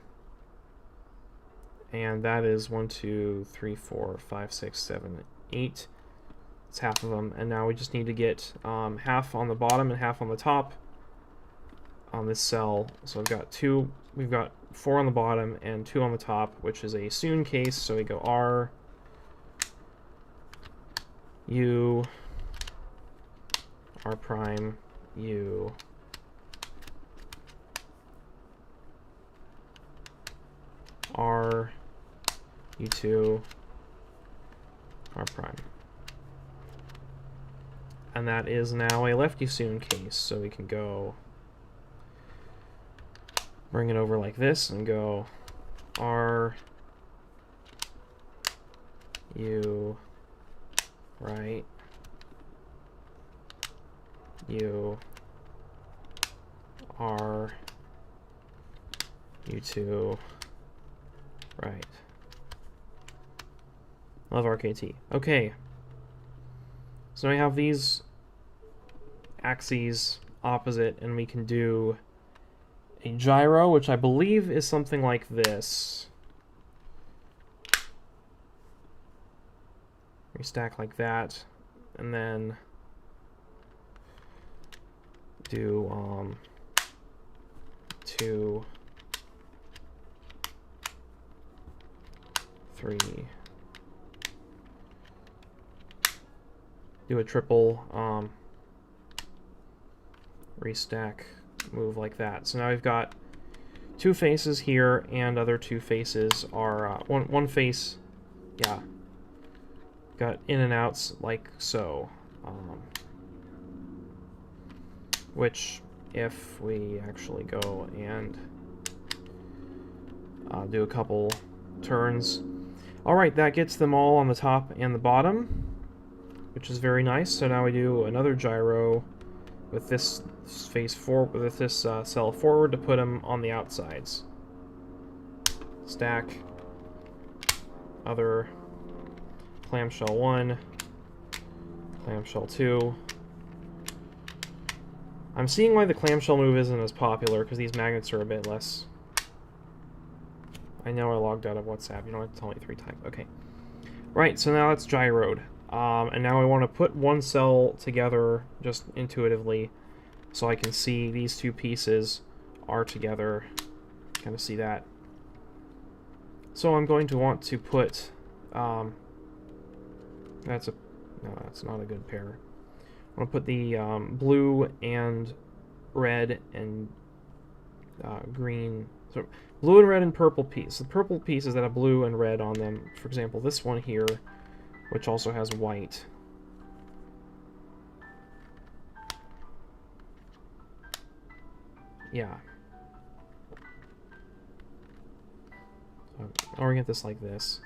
And that is 1, 2, 3, 4, 5, 6, 7, 8. It's half of them. And now we just need to get half on the bottom and half on the top on this cell. So we've got 4 on the bottom and 2 on the top, which is a soon case. So we go R, U, R prime, U, R, U2, R prime. And that is now a lefty soon case, so we can go bring it over like this and go R, U, right, U, R, U2, right. Love RKT. Okay. So now we have these axes opposite, and we can do a gyro, which I believe is something like this. Restack like that, and then do 2, 3, do a triple restack move like that. So now we've got 2 faces here, and other 2 faces are one face, yeah. got in and outs like so. Which, if we actually go and do a couple turns. Alright, that gets them all on the top and the bottom, which is very nice. So now we do another gyro with this face forward, with this cell forward to put them on the outsides. Stack. Other clamshell 1, clamshell 2. I'm seeing why the clamshell move isn't as popular, because these magnets are a bit less. I know I logged out of WhatsApp. You don't have to tell me 3 times. Okay. Right, so now it's gyroed. And now I want to put one cell together just intuitively so I can see these two pieces are together. Kind of see that. So I'm going to want to put... no, that's not a good pair. I want to put the blue and red and green... So blue and red and purple piece. The purple pieces that have blue and red on them. For example, this one here, which also has white. Yeah. I'll orient this like this.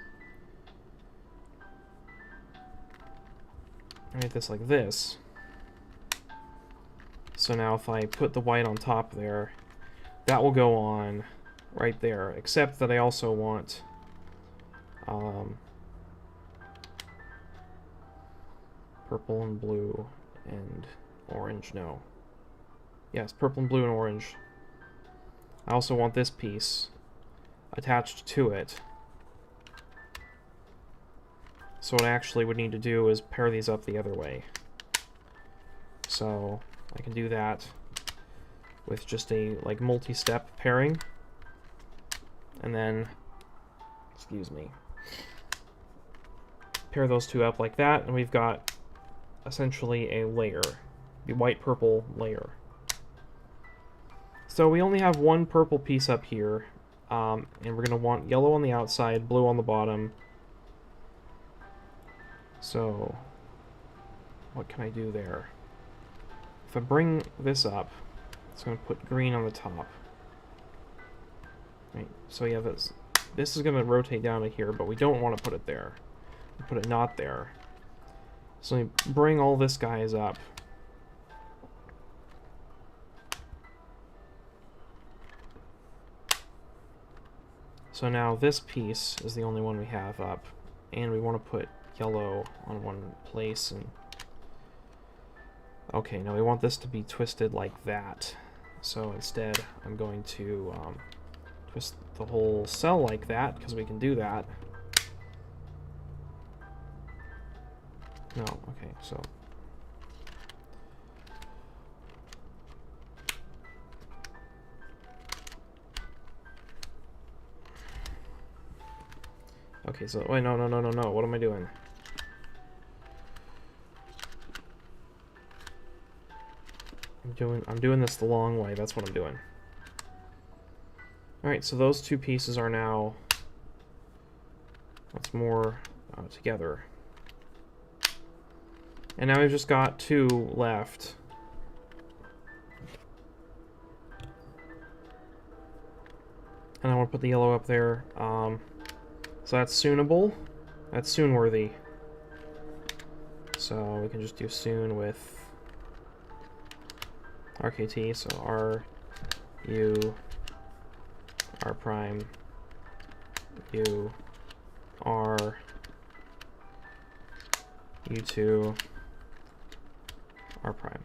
Orient this like this. So now if I put the white on top there, that will go on right there, except that I also want purple and blue and orange. No. Yes, purple and blue and orange. I also want this piece attached to it. So what I actually would need to do is pair these up the other way. So I can do that with just a like multi-step pairing. And then, excuse me, pair those two up like that, and we've got essentially a layer, the white-purple layer. So we only have one purple piece up here, and we're going to want yellow on the outside, blue on the bottom. So what can I do there? If I bring this up, it's going to put green on the top. Right, so yeah, this is going to rotate down to here, but we don't want to put it there. We put it not there. So we bring all this guys up. So now this piece is the only one we have up, and we want to put yellow on one place. And okay, now we want this to be twisted like that. So instead, I'm going to twist the whole cell like that, because we can do that. No, okay, so... Okay, so... Wait, no, what am I doing? I'm doing this the long way, that's what I'm doing. Alright, so those two pieces are now once more together. And now we've just got two left. And I want to put the yellow up there. So that's soonable. That's soon-worthy. So we can just do soon with RKT, so R, U, R prime, U, R, U2, R prime.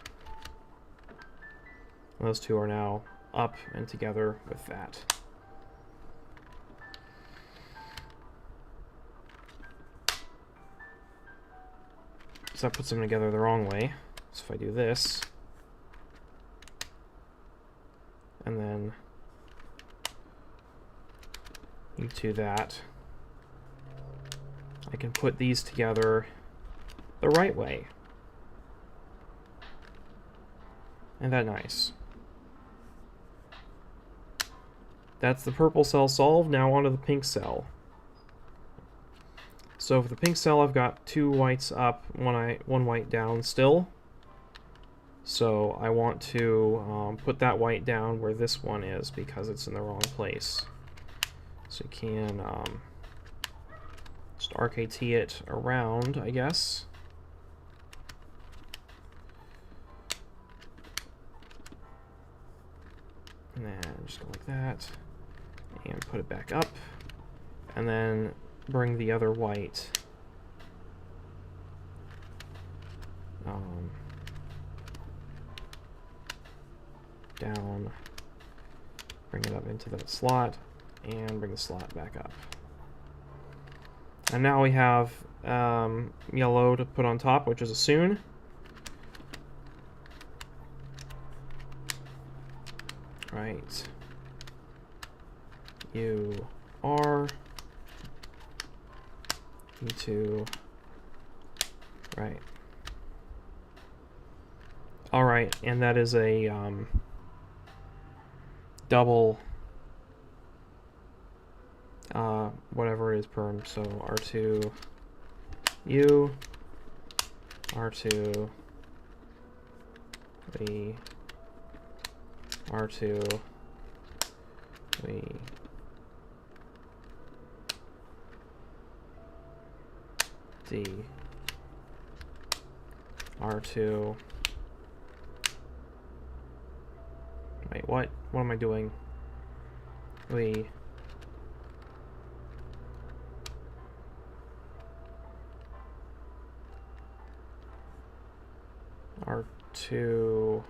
And those two are now up and together with that. So that puts them together the wrong way. So if I do this, and then U2 that, I can put these together the right way. Isn't that nice? That's the purple cell solved. Now onto the pink cell. So for the pink cell, I've got 2 whites up, 1 white down still. So I want to put that white down where this one is because it's in the wrong place. So you can just RKT it around, I guess. And then just go like that. And put it back up. And then bring the other white down, bring it up into that slot, and bring the slot back up. And now we have yellow to put on top, which is a soon. Right. You are E2. Right. Alright, and that is a double whatever it is perm. So R2 U, R2 V, R2 V, D, R2. Wait, what? What am I doing? We R2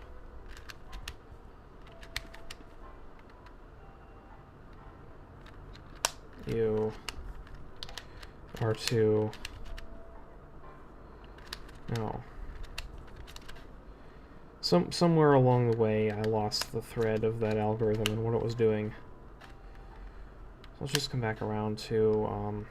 U R2 no. Somewhere along the way I lost the thread of that algorithm and what it was doing. So let's just come back around to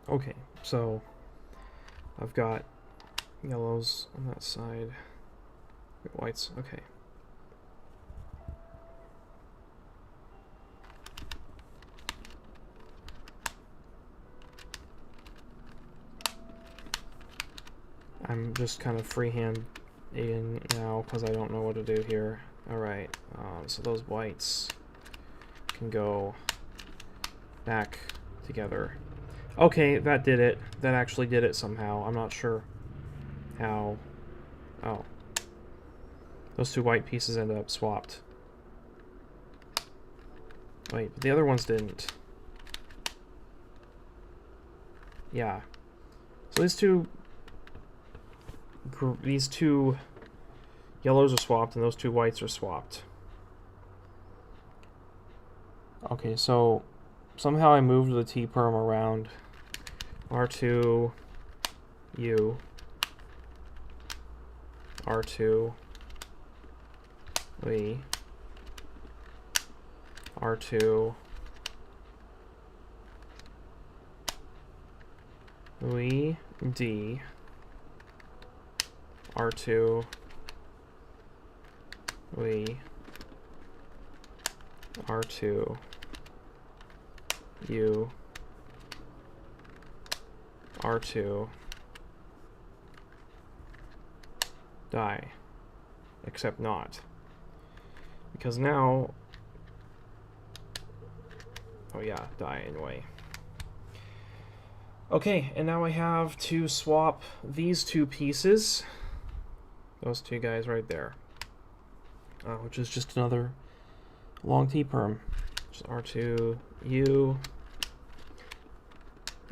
okay, so I've got yellows on that side, whites, okay. I'm just kind of freehand in now because I don't know what to do here. Alright, so those whites can go back together. Okay, that did it. That actually did it somehow. I'm not sure how. Oh. Those 2 white pieces ended up swapped. Wait, but the other ones didn't. Yeah. So these two yellows are swapped and those 2 whites are swapped. Okay, so somehow I moved the T-perm around. R2 U R2 V R2 V D R2 V R2 U R2 die, except not, because now, oh yeah, die anyway. Okay, and now I have to swap these 2 pieces, those 2 guys right there, which is just another long T-perm. Just R2 U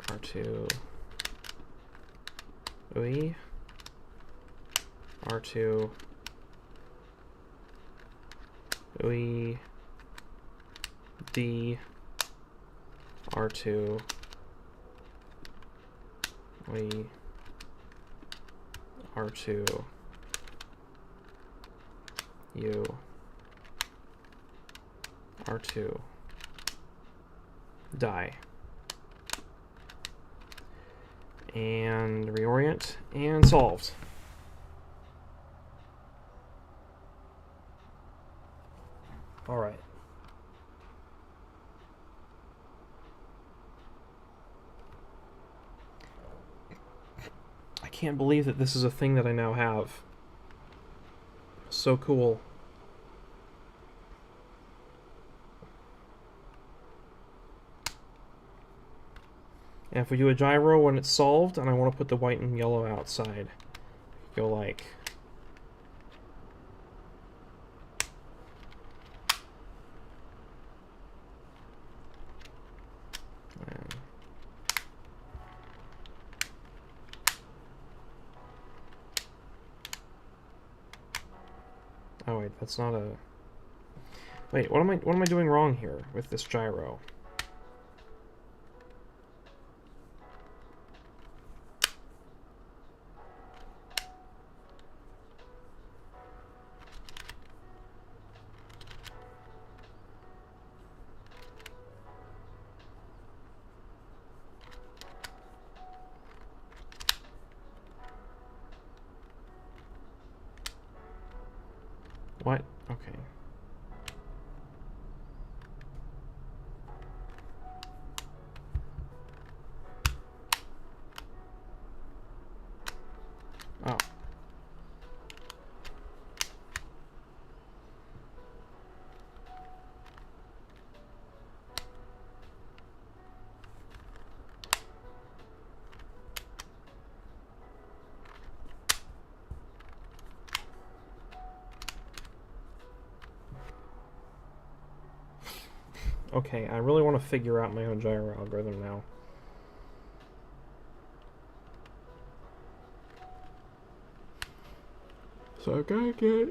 R2 V R2 V D R2 V R2 U R2 die. And reorient, and solved. All right. I can't believe that this is a thing that I now have. So cool. And if we do a gyro when it's solved, and I want to put the white and yellow outside, go like... Oh wait, that's not a... Wait, what am I doing wrong here with this gyro? What? Okay. Oh. Okay, I really want to figure out my own gyro algorithm now. So I gotta get...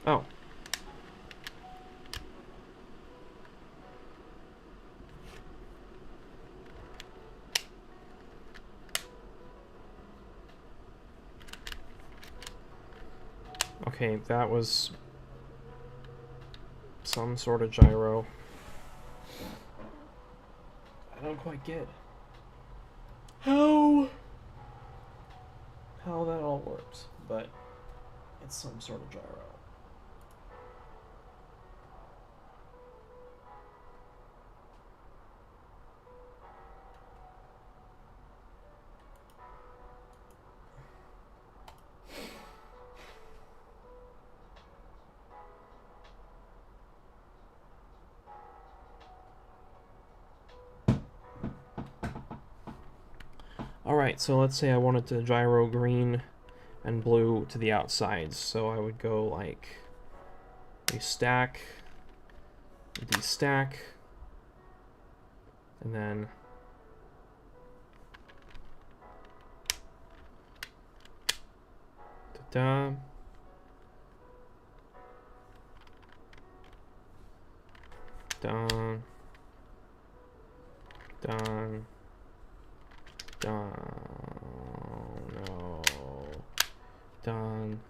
Oh. Okay, that was some sort of gyro. I don't quite get how that all works, but it's some sort of gyro. Alright, so let's say I wanted to gyro green and blue to the outsides, so I would go like stack, destack, and then da-da, done, done, done, no, done,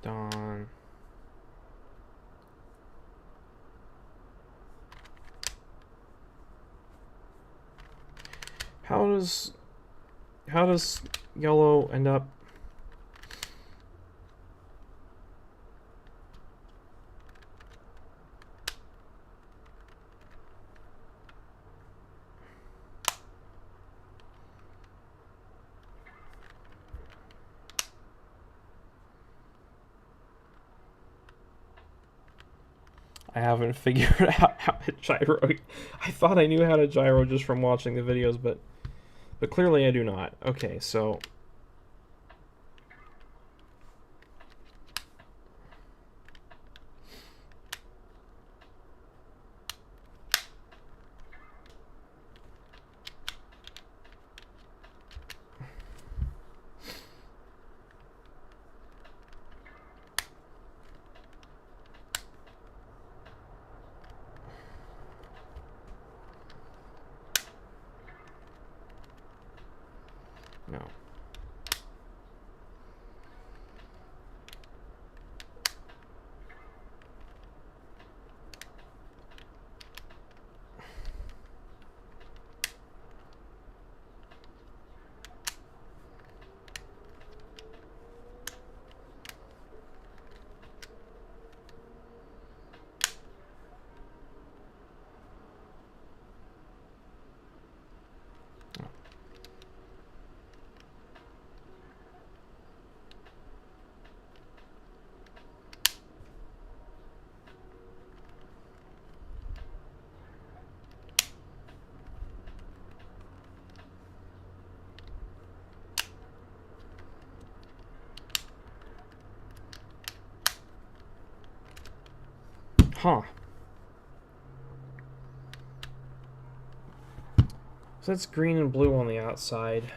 done. How does yellow end up? I haven't figured out how to gyro. I thought I knew how to gyro just from watching the videos, but clearly I do not. Okay, so no. Huh. So that's green and blue on the outside.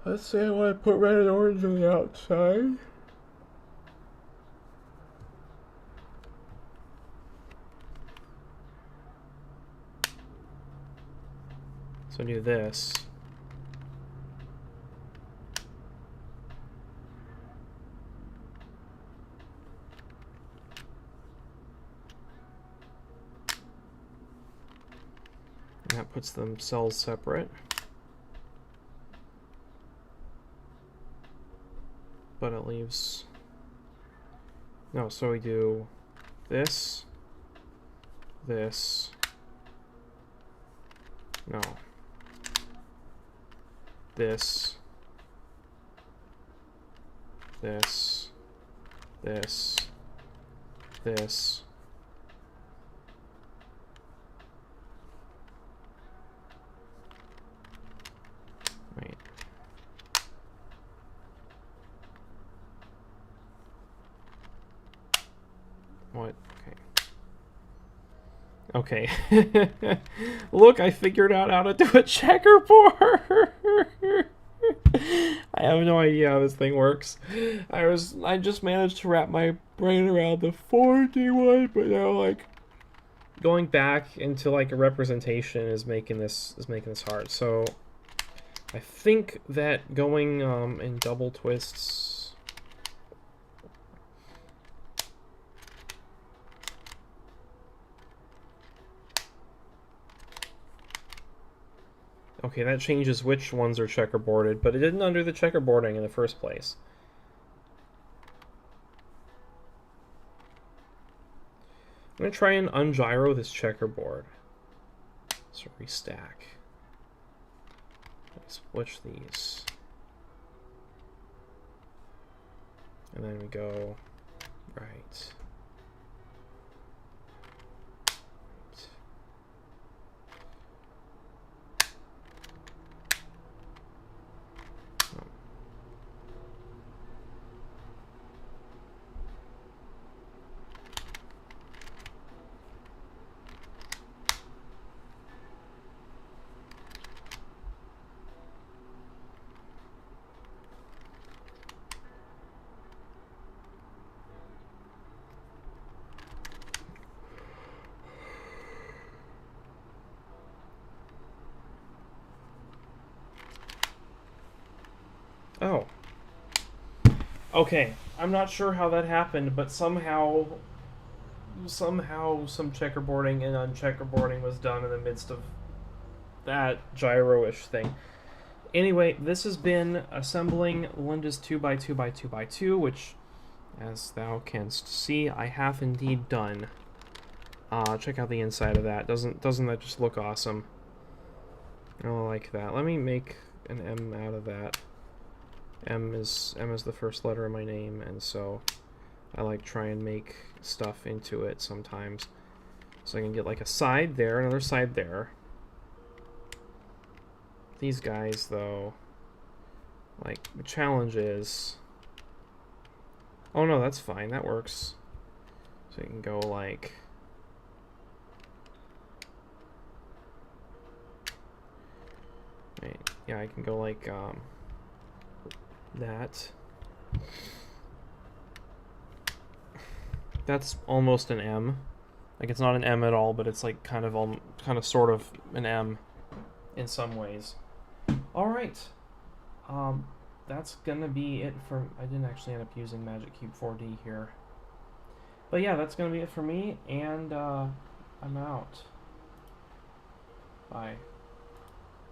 Let's say I want to put red and orange on the outside. So do this. And that puts them cells separate. But it leaves... No, so we do this, this, no, this, this, this, this, wait. What? Okay. Okay. Look, I figured out how to do a checkerboard. I have no idea how this thing works. I just managed to wrap my brain around the 4D one, but now like going back into like a representation is making this hard. So I think that going in double twists. Okay, that changes which ones are checkerboarded, but it didn't undo the checkerboarding in the first place. I'm going to try and ungyro this checkerboard. So restack. Switch these. And then we go right. Oh. Okay, I'm not sure how that happened, but somehow some checkerboarding and uncheckerboarding was done in the midst of that gyro-ish thing. Anyway, this has been assembling Melinda's 2x2x2x2, which, as thou canst see, I have indeed done. Check out the inside of that. Doesn't that just look awesome? I like that. Let me make an M out of that. M is the first letter of my name, and so I like try and make stuff into it sometimes. So I can get like a side there, another side there. These guys, though, like, the challenge is... Oh no, that's fine, that works. So you can go like... Wait, yeah, I can go like, that. That's almost an M. Like, it's not an M at all, but it's like kind of sort of an M in some ways. All right. That's gonna be it for... I didn't actually end up using Magic Cube 4D here. But yeah, that's gonna be it for me, and I'm out. Bye.